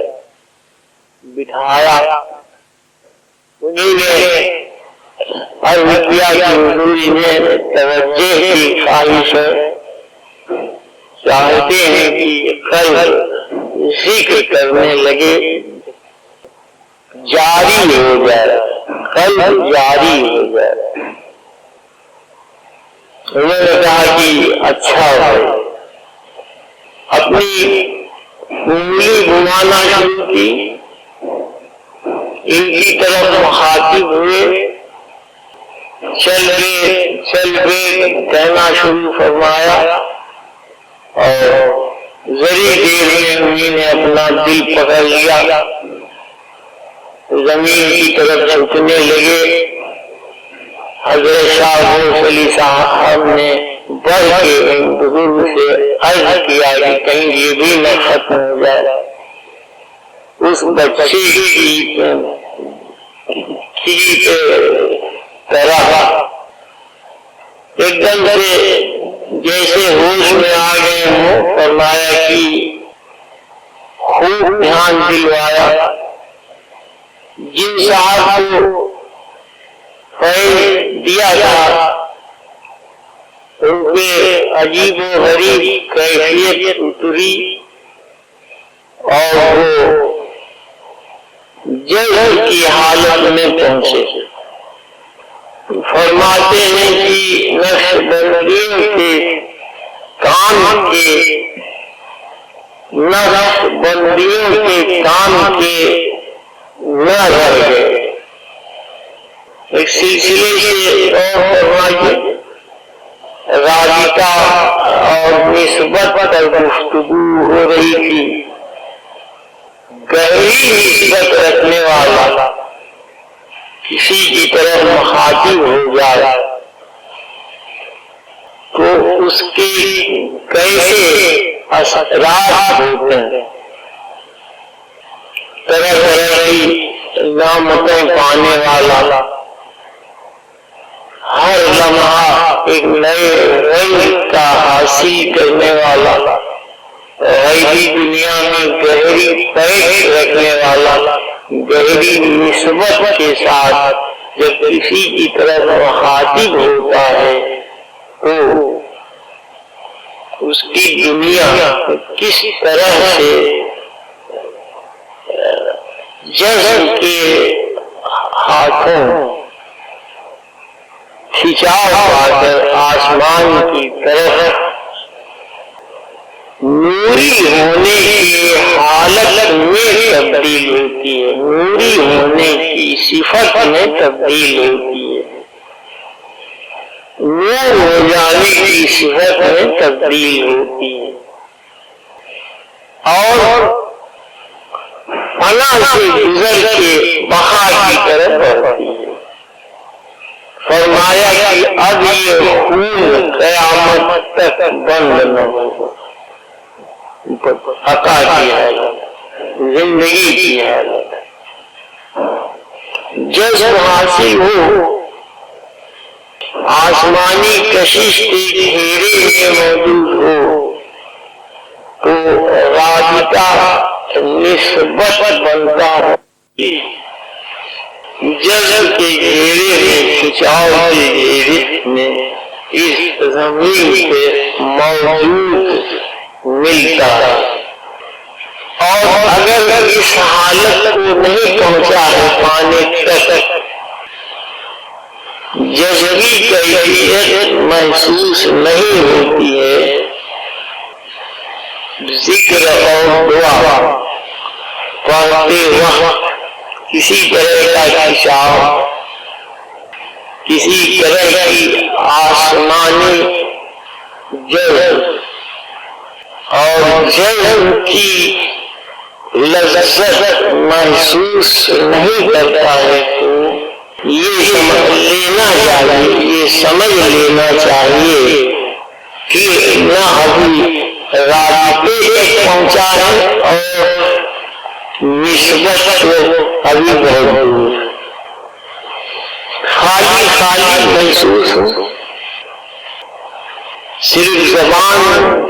بٹھایا، انہیں نے عرض کیا کہ حضور انہیں توجہ کی خواہش ہے، چاہتے ہیں کہ قلب ذکر کرنے لگے، جاری ہو جائے، قلب جاری ہو جائے۔ انہوں نے کہا کہ اچھا ہو، اپنی انگلی گھمانا شروع کی، ان کی طرف مخاطب ہوئے، چل گئے کہنا شروع فرمایا، اور ذری دیر میں انہیں نے اپنا دل پکڑ لیا، زمین کی طرف جھکنے لگے۔ حضرت شاہ غوث صاحب نے بڑھ کے ان بزرگ سے عرض کیا کہ کہیں یہ بھی نہ ختم ہو جائے۔ اس بچے کی طرح ایک دم سے جیسے ہوش میں آ گئے ہوں، فرمایا کہ خوب دھیان دلوایا، جن صاحب کو فیض دیا تھا ان پہ عجیب و غریب کیفیت اتری اور وہ جلد کی حالت میں پہنچے۔ فرماتے ہیں کہ نقشبندیوں کے کام کے نہ رہ گئے۔ ایک سلسلے سے فرمائیے، رابطہ اور نسبت پر گفتگو ہو رہی تھی، گہری نسبت رکھنے والا کسی کی طرف مخاطب ہو جائے تو اس کی کیسے اثرات ہوتے ہیں، طرح طرح کی نعمتیں پانے والا، ہر لمحہ ایک نئے رنگ کا حاصل کرنے والا، غیبی دنیا میں گہری پیش رکھنے والا، گہری نسبت کے ساتھ جب کسی کی طرف مخاطب ہوتا ہے تو اس کی دنیا کس طرح سے جذب کے ہاتھوں کھینچا پا کر آسمان کی طرف نوری ہونے کی حالت میں تبدیل ہوتی ہے، نوری ہونے کی صفت میں تبدیل ہوتی ہے، نور ہو جانے کی صفت میں تبدیل ہوتی ہے اور فنا سے گزر کے بقا کی طرف بڑھتی ہے۔ فرمایا کہ اب یہ خون قیامت تک بند نہ ہو، عطا کی حالت، زندگی کی حالت، جذب حاصل ہو، آسمانی کشش کے گھیرے میں موجود ہو تو رابطہ نسبت بنتا ہے، جذب کے گھیرے میں، کھچاؤ کے گھیرے میں اس زمین پہ موجود ملتا ہے، اور اگر اس حالت کو نہیں پہنچا ہے پانے تک، جذبی کیفیت محسوس نہیں ہوتی ہے، ذکر اور دعا پڑھتے وقت کسی طرح کا کھچاؤ، کسی طرح کی آسمانی جذب اور جذب کی لذت محسوس نہیں کرتا ہے تو یہ سمجھ لینا چاہیے، یہ سمجھ لینا چاہیے کہ نہ ابھی رابطے تک پہنچا ہے اور نسبت کو ابھی بہت دور، خالی خالی محسوس ہو، صرف زبان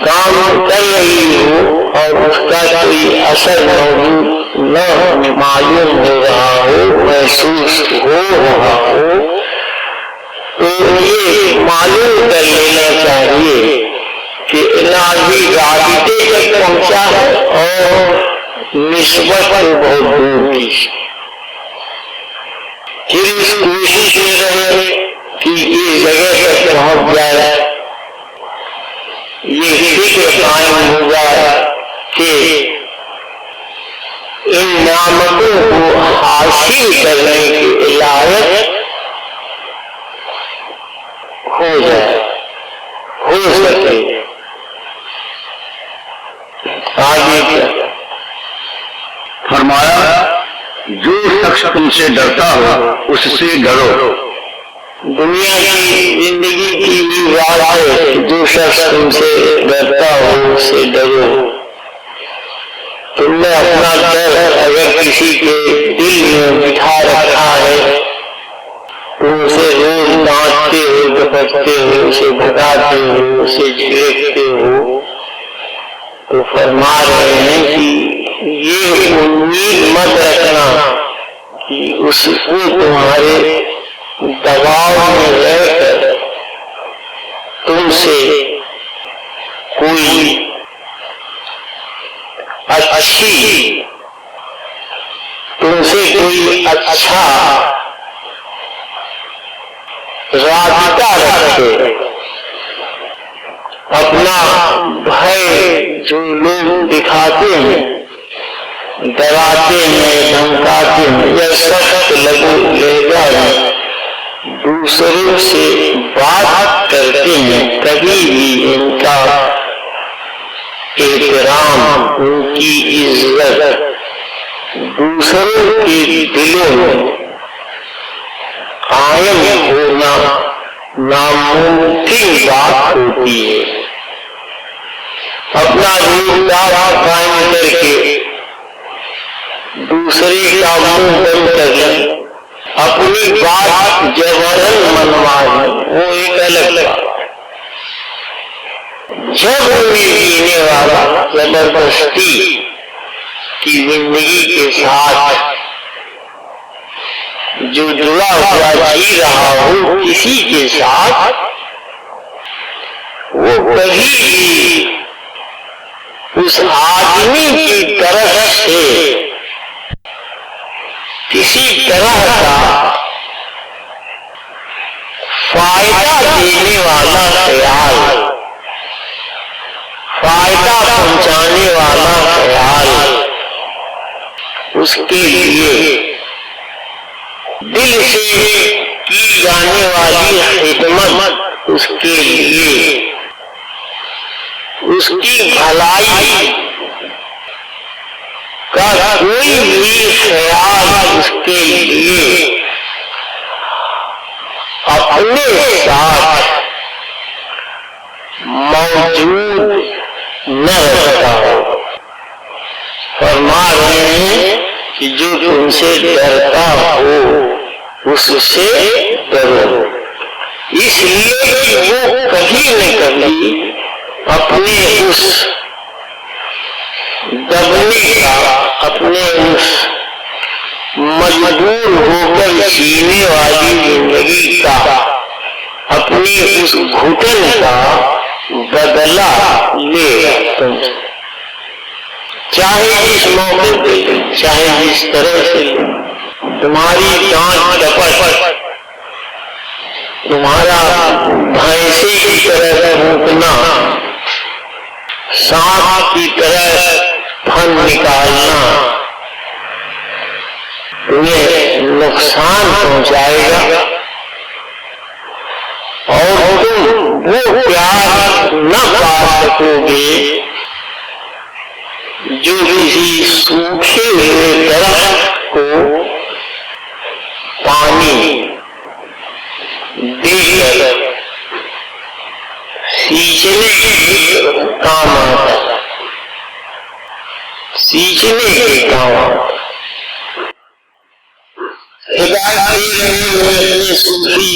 کام کر رہی ہو اور اس کا کوئی اثر موجود نہ معلوم ہو رہا ہو، محسوس ہو رہا ہو، تو یہ معلوم کر لینا چاہیے کہ نازی رابطے تک پہنچا ہے اور نسبت بہت دور کی، پھر اس کوشش میں رہے کہ اس جگہ تک پہنچ جائے، یہ فکر قائم ہو جائے کہ ان نعمتوں کو حاصل کرنے کے لائق ہو جائے، ہو سکے۔ آگے کیا فرمایا جو شخص تم سے ڈرتا ہو اس سے ڈرو، دنیا کی زندگی کی بھی بات ہے، جو شخص تم سے ڈرتا ہو اس سے ڈرو۔ تم نے اپنا ڈر اگر کسی کے دل میں بٹھا رکھا ہے، تم اسے روز ڈانٹتے ہو، ڈپٹتے ہو، اسے بھگاتے ہو، اسے جھڑکتے ہو، تو فرما رہے ہیں کہ یہ امید مت رکھنا کہ اس کو تمہارے دباؤ میں رہ کر تم سے کوئی اچھی، تم سے کوئی اچھا رابطہ رکھے۔ اپنا بھائی جو لوگ دکھاتے ہیں، ڈراتے ہیں، دھمکاتے ہیں یا سخت لگو لہجہ میں دوسروں سے بات کرتے ہیں، کبھی بھی ان کا احترام، ان کی عزت دوسروں کے دلوں میں قائم ہونا ناممکن بات ہوتی ہے۔ اپنا روزگار قائم کر کے دوسرے کا منہ بند کر لیں، اپنی بات جبرن منوائیں، وہ ایک الگ بات۔ جب کوئی جینے والا زبردستی کی زندگی کے ساتھ جو جڑا ہوا جی رہا ہو کسی کے ساتھ، وہ کبھی بھی اس آدمی کی طرف سے کسی طرح کا فائدہ دینے والا خیال، فائدہ پہنچانے والا خیال اس کے لیے دل سے کی جانے والی خدمت اس کے لیے اس کی بھلائی کا کوئی بھی خیال اس کے لیے اپنے ساتھ موجود نہ رہتا ہو۔ فرما رہے ہیں کہ جو تم سے ڈرتا ہو اس سے ڈرو، اس لیے کہ وہ کبھی نہ کبھی اپنے اس دبنے کا، اپنے اس مجبور ہو کر جینے والی زندگی کا، اپنی اس گھٹن کا بدلہ لے تم، چاہے جس موقع پہ، چاہے جس طرح سے تمہاری ڈانٹ ڈپٹ، تمہارا بھینسے کی طرح بھونکنا، سانپ کی طرح پھن نکالنا تمہیں نقصان پہنچائے گا، اور تم وہ پیار نہ پا سکو گے جو کسی سوکھے ہوئے درخت کو پانی دے کر سینچنے کے کام آتا ہے، سینچنے کے کام آتا ہے۔ ہدایت دے رہے ہیں اپنے صوفی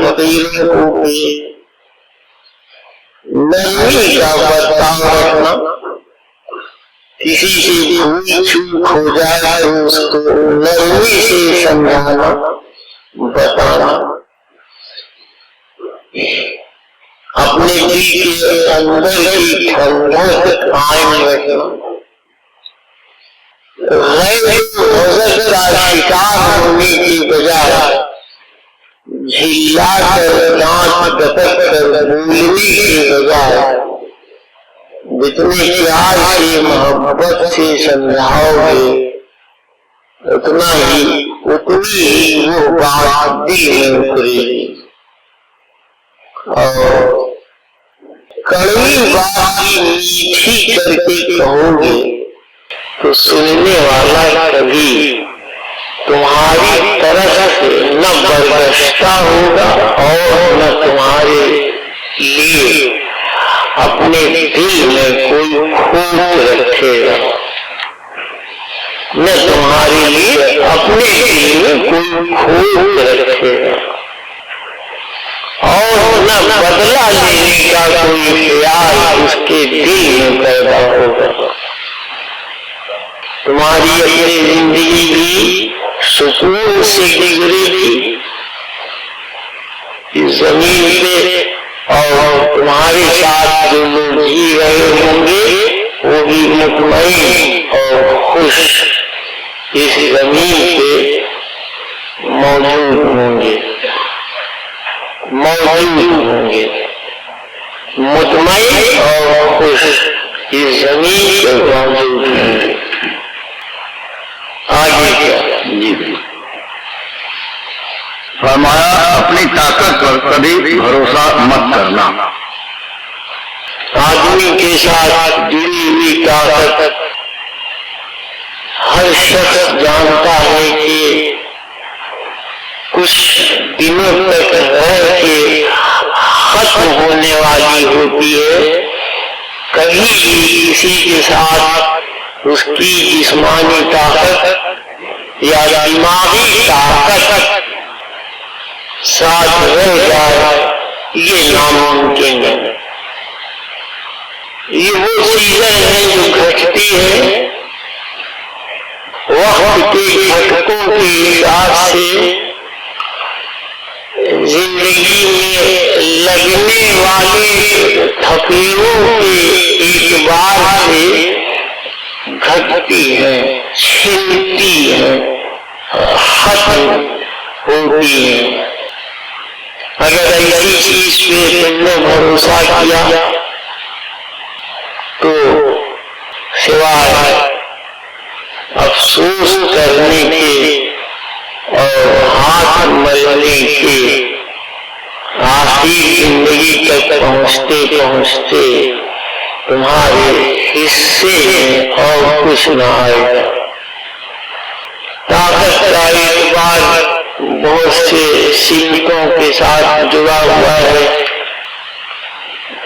فقیروں کو کہ نرمی کا برتاؤ رکھنا، کسی سے بھول چوک ہو جائے تو اس کو نرمی سے سمجھانا، بتانا، اپنے دل کے اندر کی ٹھنڈک قائم رکھنا، غیر حضرت کا شکار ہونے کی بجائے جھلا کر دانت ڈپٹ کر بولنے کی بجائے جتنے پیار سے محبت سے سمجھاؤ گے اتنی ہی وہ بات دل میں اترے گی، اور کڑوی بات میٹھی کر کے کہو گے تو سننے والا کبھی تمہاری طرف سے نہ برگشتہ ہوگا اور نہ تمہارے لیے اپنے دل میں کوئی کھوٹ رکھے گا، نہ تمہارے لیے اپنے دل میں کوئی کھوٹ رکھے گا، اور نہ بدلہ لینے کا کوئی خیال اس کے دل میں پیدا ہوگا۔ تمہاری اپنی زندگی بھی سکون سے گزرے گی اس زمین پہ، اور تمہارے ساتھ جو لوگ جی رہے ہوں گے وہ بھی مطمئن اور خوش اس زمین پہ موجود ہوں گے، مطمئن اور خوش اس زمین پہ موجود ہوں گے۔ آگے کیا؟ فرمایا اپنی طاقت پر کبھی بھروسہ مت کرنا۔ آدمی کے ساتھ جڑی ہوئی طاقت ہر شخص جانتا ہے کہ کچھ دنوں تک رہ کے ختم ہونے والی ہوتی ہے، کبھی بھی کسی کے ساتھ اس کی جسمانی طاقت یا دماغی طاقت ساتھ رہ جائے یہ ناممکن ہے۔ یہ وہ چیزیں ہیں جو گھٹتی ہیں، وقت کے جھٹکوں کے حساب سے زندگی میں لگنے والے تھپیڑوں کے اعتبار سے گھٹتی ہے، چھلتی ہے، ختم ہوتی ہے۔ اگر ایسی چیز پہ تم نے بھروسہ کیا تو سوائے افسوس کرنے کے اور ہاتھ ملنے کے آخری زندگی تک پہنچتے پہنچتے تمہارے حصے میں اور کچھ نہ آئے گا۔ طاقت کا اعتبار بہت سے سمتوں کے ساتھ جڑا ہوا ہے۔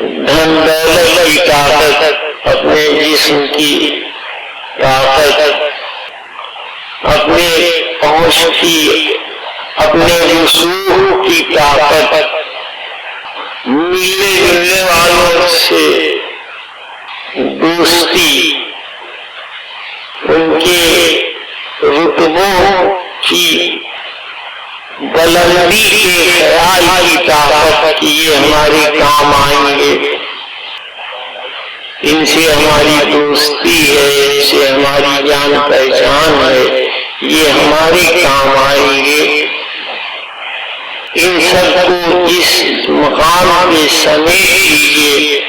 دھن دولت کی طاقت، اپنے جسم کی طاقت، اپنے پہنچ کی، اپنے رسوخ کی طاقت، ملنے جلنے والوں سے دوستی، ان کے رتبوں کی بلندی کے خیال کی طاقت کہ یہ ہمارے کام آئیں گے، ان سے ہماری دوستی ہے، ان سے ہماری جان پہچان ہے، یہ ہمارے کام آئیں گے۔ ان سب کو اس مقام پہ سمیٹ لیجیے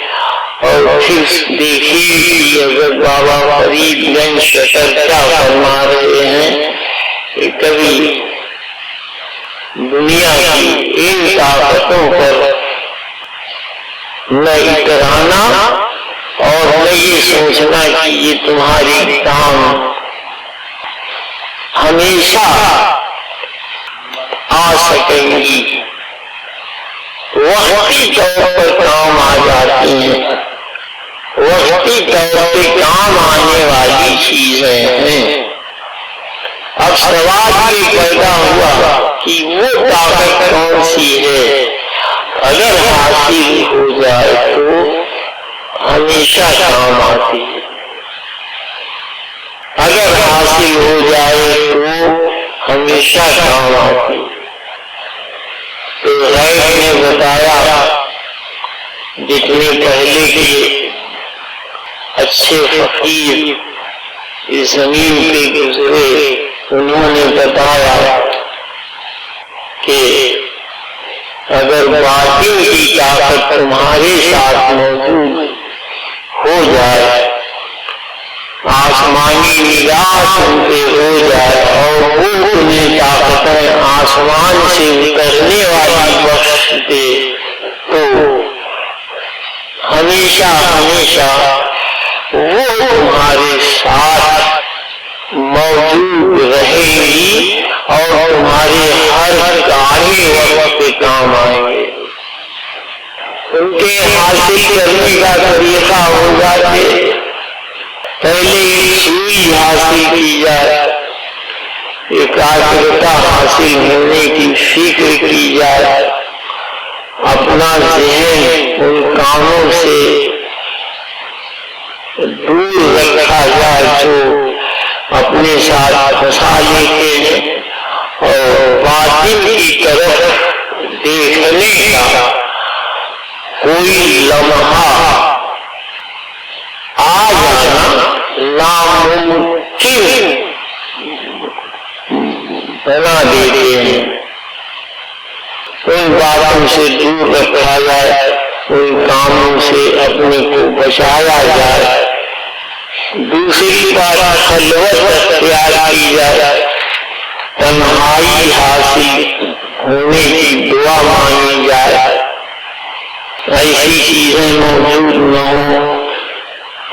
اور پھر دیکھیے کہ اگر بابا فرید گنج شکر کیا فرما رہے ہیں کہ کبھی دنیا کی ان طاقتوں پر نہ اترانا اور نہ یہ سوچنا کہ یہ تمہاری کام ہمیشہ آ سکیں گی، وقتی طور پر کام آ جاتی ہیں، وقتی طور پہ کام آنے والی چیزیں ہیں۔ اب سوال یہ پیدا ہوا کہ وہ طاقت کون سی ہے، اگر حاصل ہو جائے تو ہمیشہ کام آتی ہے، اگر حاصل ہو جائے تو ہمیشہ کام آتی ہے۔ تو غیر نے بتایا جتنے پہلے کے اچھے فقیر اس زمین پہ گزرے، انہوں نے بتایا کہ اگر باطن کی طاقت تمہارے ساتھ موجود ہو جائے، آسمانی نگاہ تم پہ ہو جائے اور وہ تمہیں طاقتیں آسمان سے اترنے والی بخش دے تو ہمیشہ ہمیشہ وہ تمہارے ساتھ موجود رہے گی اور تمہارے ہر کاہے وقت پہ کام آئیں گے۔ ان کے حاصل کرنے کا طریقہ ہوگا کہ پہلے ایک سوئی حاصل کی جائے، ایکاگرتا حاصل ہونے کی فکر کی جائے، اپنا ذہن ان کاموں سے دور رکھا جائے جو اپنے ساتھ پھنسا لیتے ہیں، اور باطن کی طرف دیکھنے کا کوئی لمحہ آ جانا ناممکن بنا دیتے ہیں۔ ان باتوں سے دور رکھا جائے، ان کاموں سے اپنے کو بچایا جائے۔ دوسری بات، خلوت اختیار کی جائے، تنہائی حاصل ہونے کی دعا مانی جائے، ایسی چیزیں موجود نہ ہوں،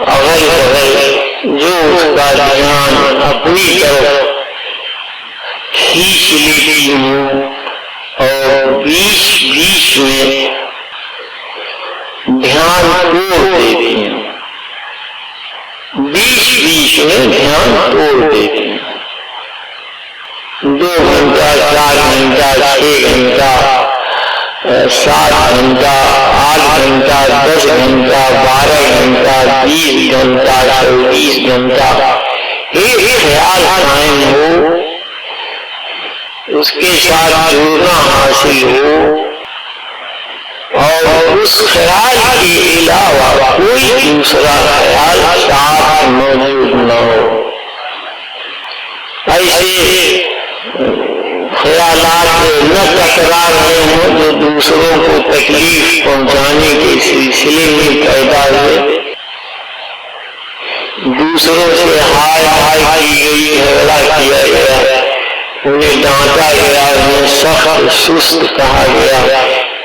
اغل بغل جو اس کا دھیان اپنی طرف کھینچ لیتی ہوں اور بیچ بیچ میں دھیان توڑ دیتی ہوں، بیچ بیچ میں دھیان توڑ دیتی ہوں۔ 2 گھنٹہ، 4 گھنٹہ، 6 گھنٹہ، 7 گھنٹہ، 8 گھنٹہ، 10 گھنٹہ، 12 گھنٹہ، 20 گھنٹہ، 24 گھنٹہ ایک خیال قائم ہو، اس کے ساتھ جڑنا حاصل ہو اور اس خیال کے علاوہ کوئی دوسرا خیال ساتھ موجود نہ ہو۔ ایسے خیالات نہ ٹکرا رہے ہوں جو دوسروں کو تکلیف پہنچانے کے سلسلے میں پیدا ہوئے، دوسروں سے ہائے ہائے کی گئی، جھگڑا کیا گیا، انہیں ڈانٹا گیا، انہیں سخت سست کہا گیا،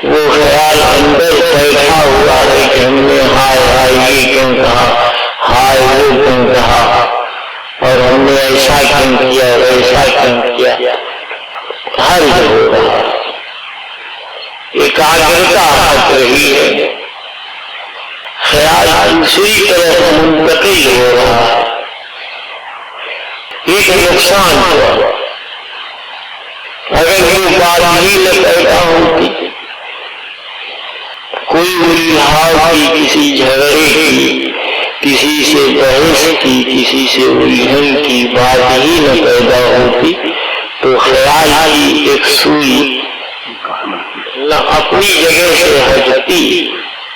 وہ خیال اندر بیٹھا ہوا ہے کہ ہم نے ہائے ہائے یہ کیوں کہا، ہائے وہ کیوں کہا، اور ہم نے ایسا کیوں کیا اور ایسا کیوں کیا، ہر ہو رہا، ایکاگرتا ہٹ رہی ہے، خیال دوسری طرف منتقل ہو رہا ہے، ایک نقصان ہوا۔ اگر یہ بات ہی نہ پیدا ہوتی، کوئی الجھاؤ کی، کسی جھگڑے کی، کسی سے بحث کی، کسی سے الجھن کی بات ہی نہ پیدا ہوتی، تو خیال کی ایک سوئی نہ اپنی جگہ سے ہٹتی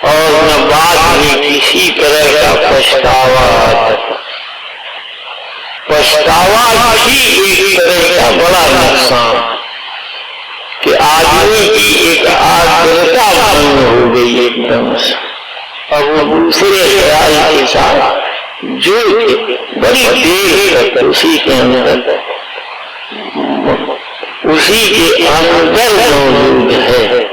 اور نہ بعد میں کسی طرح کا پچھتاوا آتا۔ پچھتاوا ہی ایک طرح کا بڑا نقصان کہ آدمی کی ایک آدرتا بند ہو گئی ایک دم سے، اور وہ دوسرے خیال کے ساتھ جو بڑی دیر تک اسی کے اندر موجود ہے۔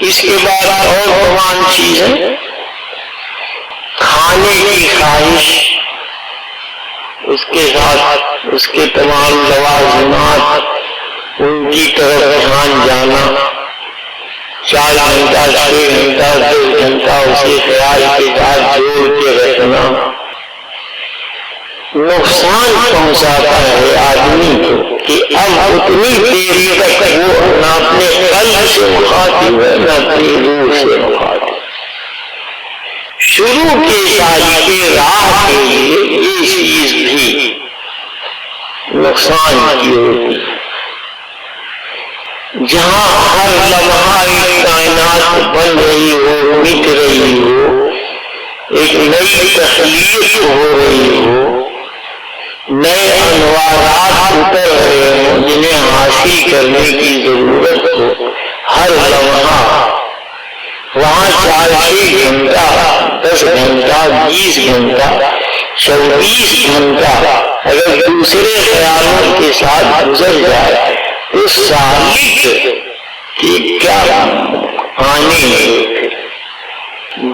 اس کے بعد اور تمام چیزیں، کھانے کی خواہش، اس کے ساتھ اس کے تمام لوازمات، ان کی طرف دھیان جانا، 4 گھنٹہ 6 گھنٹہ 10 گھنٹہ اسی خیال کے ساتھ جوڑ کے رکھنا نقصان پہنچاتا ہے آدمی کو کہ اب اتنی دیر تک وہ نہ اپنے قلب سے مخاطب ہے نہ اپنی روح سے مخاطب۔ شروع کے سالک راہ کے لیے یہ چیز بھی نقصان کی ہوتی، جہاں ہر لمحہ ایک کائنات بن رہی ہو، مٹ رہی ہو، ایک نئی تخلیق ہو رہی ہو، نئے انوارات اتر رہے ہوں جنہیں حاصل کرنے کی ضرورت ہو، ہر لمحہ وہاں 4-6 گھنٹہ 10 گھنٹہ 20 گھنٹہ 24 گھنٹہ اگر دوسرے خیالوں کے ساتھ گزر جائے تو سالک کی کیا آنے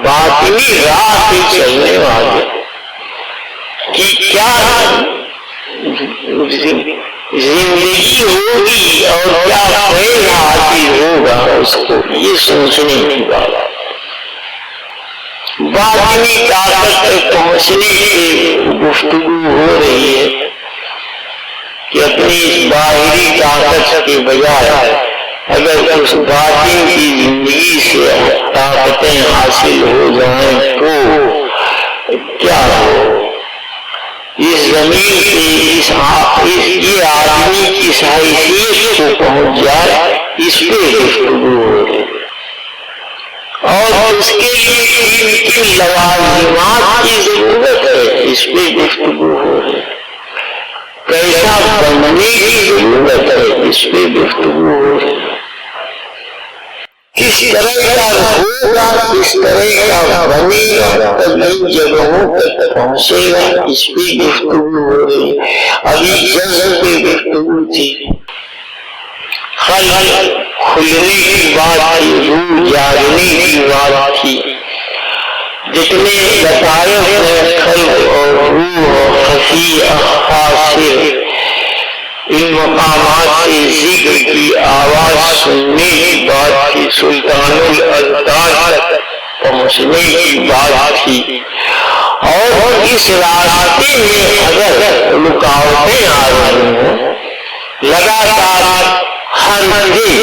باطنی راہ سے چلنے والے کی کیا زندگی ہوگی اور کیا فیض حاصل ہوگا، اس کو یہ سوچنے کی بات۔ باطنی طاقت تک پہنچنے کی گفتگو ہو رہی ہے کہ اپنی باہری طاقت کے بجائے اگر اس باطن کی زندگی سے طاقتیں حاصل ہو جائیں تو کیا ہو، اس زمین سے یہ آدمی کی حیثیت کو پہنچ جائے، اس پہ گفتگو ہو رہی ہے، اور اس کے لیے کن لوازمات کی ضرورت ہے، اس پہ گفتگو ہو رہی ہے، کیسا بننے کی ضرورت ہے، اس پہ گفتگو ہو رہی ہے، کس طرح کا ہوگا، کس طرح کا بنے گا، کن جگہوں تک پہنچے گا، اس پہ گفتگو ہو رہی ہے۔ ابھی جذب پہ گفتگو تھی، خلق کھلنے کی بات تھی، روح جاگنے کی بات تھی، جتنے لطائف ہیں خلق اور روح اور خفی اخاصر، ان مقامات سے ذکر کی آواز سننے کی بات تھی، سلطان الالطاف تک پہنچنے کی بات تھی، اور اس راستے میں اگر رکاوٹیں آ رہی ہوں، لگاتار ہر دن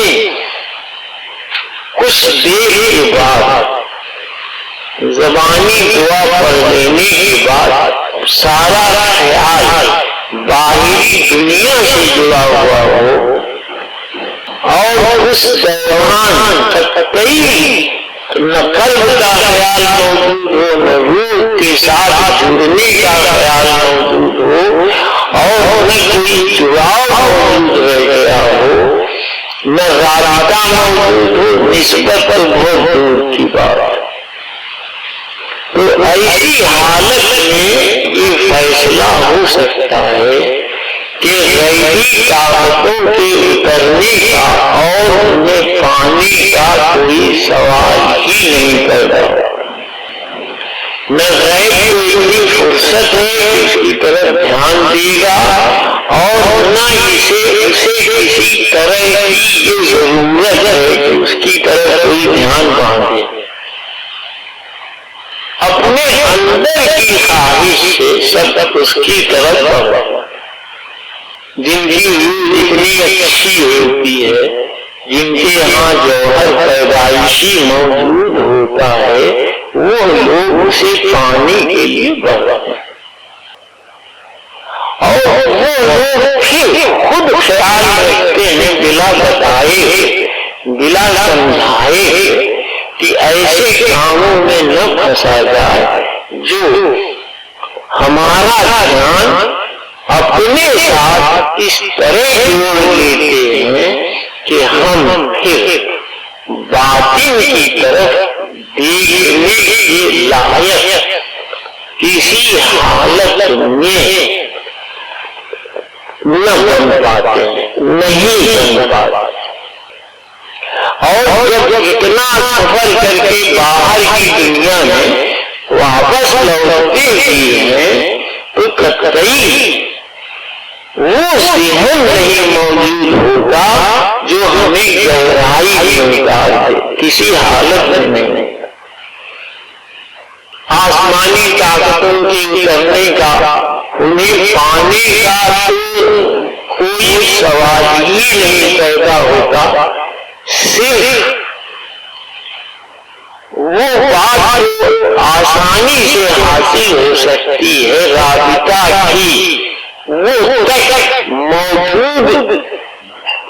کچھ دیر کے بعد زبانی دعا پڑھ لینے کے بعد سارا خیال باہری دنیا سے جڑا ہوا ہو اور اس دوران تک کئی نہ قلب کا خیال موجود ہو، نہ روح کے ساتھ جڑنے کا خیال موجود ہو، اور نہ کوئی جڑاؤ موجود رہ گیا ہو، نہ رابطہ موجود ہو، نسبت بہت دور کی بات ہے۔ تو ایسی حالت میں یہ فیصلہ ہو سکتا ہے کہ غیبی طاقتوں کے اترنے کا اور انہیں پانے کا کوئی سوال ہی نہیں پیدا ہوگا۔ نہ غیب کو اتنی فرصت ہے کہ اس کی طرف دھیان دے گا، اور نہ اسے کسی طرح کی یہ ضرورت ہے کہ اس کی طرف کوئی دھیان باندھے۔ اپنے اندر کی خواہش سے سب اس کی طرف بڑھا، جن کی روح اتنی اچھی ہوتی ہے، جن کے یہاں جوہر پیدائشی موجود ہوتا ہے، وہ لوگ اسے پانے کے لیے بڑھا، اور وہ لوگ پھر خود خیال رکھتے ہیں بلا بتائے، بلا سمجھائے کہ ایسے کاموں میں نہ پھنسا جائے جو ہمارا دھیان اپنے ساتھ اس طرح جوڑ لیتے ہیں کہ ہم پھر باطن کی طرف دیکھنے کے لائق کسی حالت میں نہ بن پاتے ہیں، نہیں بن پاتے۔ اور جب اتنا سفر کر کے باہر کی دنیا میں واپس لوٹتے ہی ہیں تو قطعی وہ ذہن نہیں موجود ہوتا جو ہمیں گہرائی میں نکال دے، کسی حالت میں نہیں۔ آسمانی طاقتوں کے اترنے کا، انہیں پانے کا کوئی سوال ہی نہیں پیدا ہوتا، صرف وہ بات جو آسانی سے حاصل ہو سکتی ہے رابطہ کی، وہ تک موجود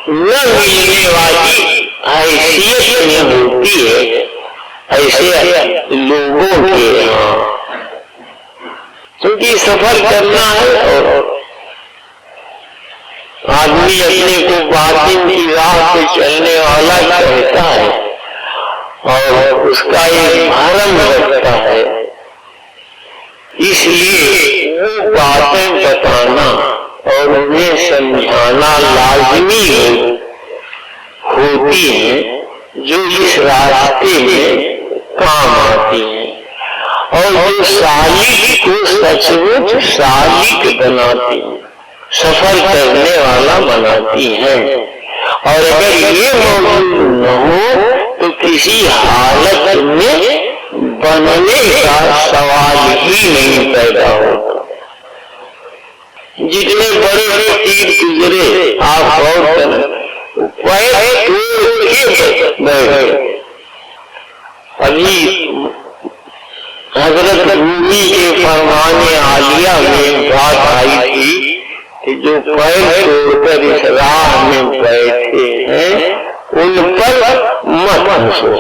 نہ ملنے والی حیثیت میں ہوتی ہے ایسے لوگوں کے یہاں، کیونکہ سفر کرنا ہے اور آدمی اپنے کو باطن کی راہ پہ چلنے والا کہتا ہے اور اس کا ایک بھرم رکھتا ہے، اس لیے وہ باتیں بتانا اور انہیں سمجھانا لازمی ہوتی ہیں جو اس راستے میں کام آتی ہیں، اور جو سالک کو سچ مچ سالک بناتی ہیں، سفر کرنے والا بناتی ہیں۔ اور اگر یہ موجود نہ ہو تو کسی حالت میں بننے کا سوال ہی نہیں پیدا ہوتا۔ جتنے بڑے بڑے تیر گزرے آپ غور کریں، پیر توڑ کے بیٹھے۔ ابھی حضرت رومی کے فرمان عالیہ میں بات آئی تھی کہ جو پیر توڑ کر اس راہ میں بیٹھے ہیں ان پر مت ہنسو۔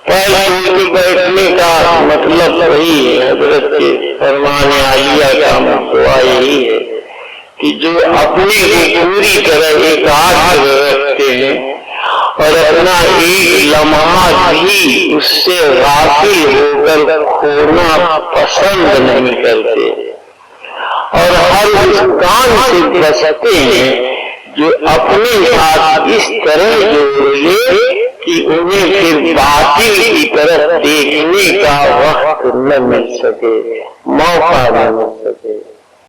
پیر توڑ کے بیٹھنے کا مطلب وہی ہے، حضرت کے فرمان عالیہ کا مطلب یہی ہے کہ جو اپنے کو پوری طرح اطاعت رکھتے ہیں اور اپنا ایک لمحہ بھی اس سے غافل ہو کر کھونا پسند نہیں کرتے، اور ہر اس کام سے بچتے ہیں جو اپنے ساتھ اس طرح جوڑ لے کہ انہیں پھر باطل کی طرف دیکھنے کا وقت نہ مل سکے، موقع نہ مل سکے۔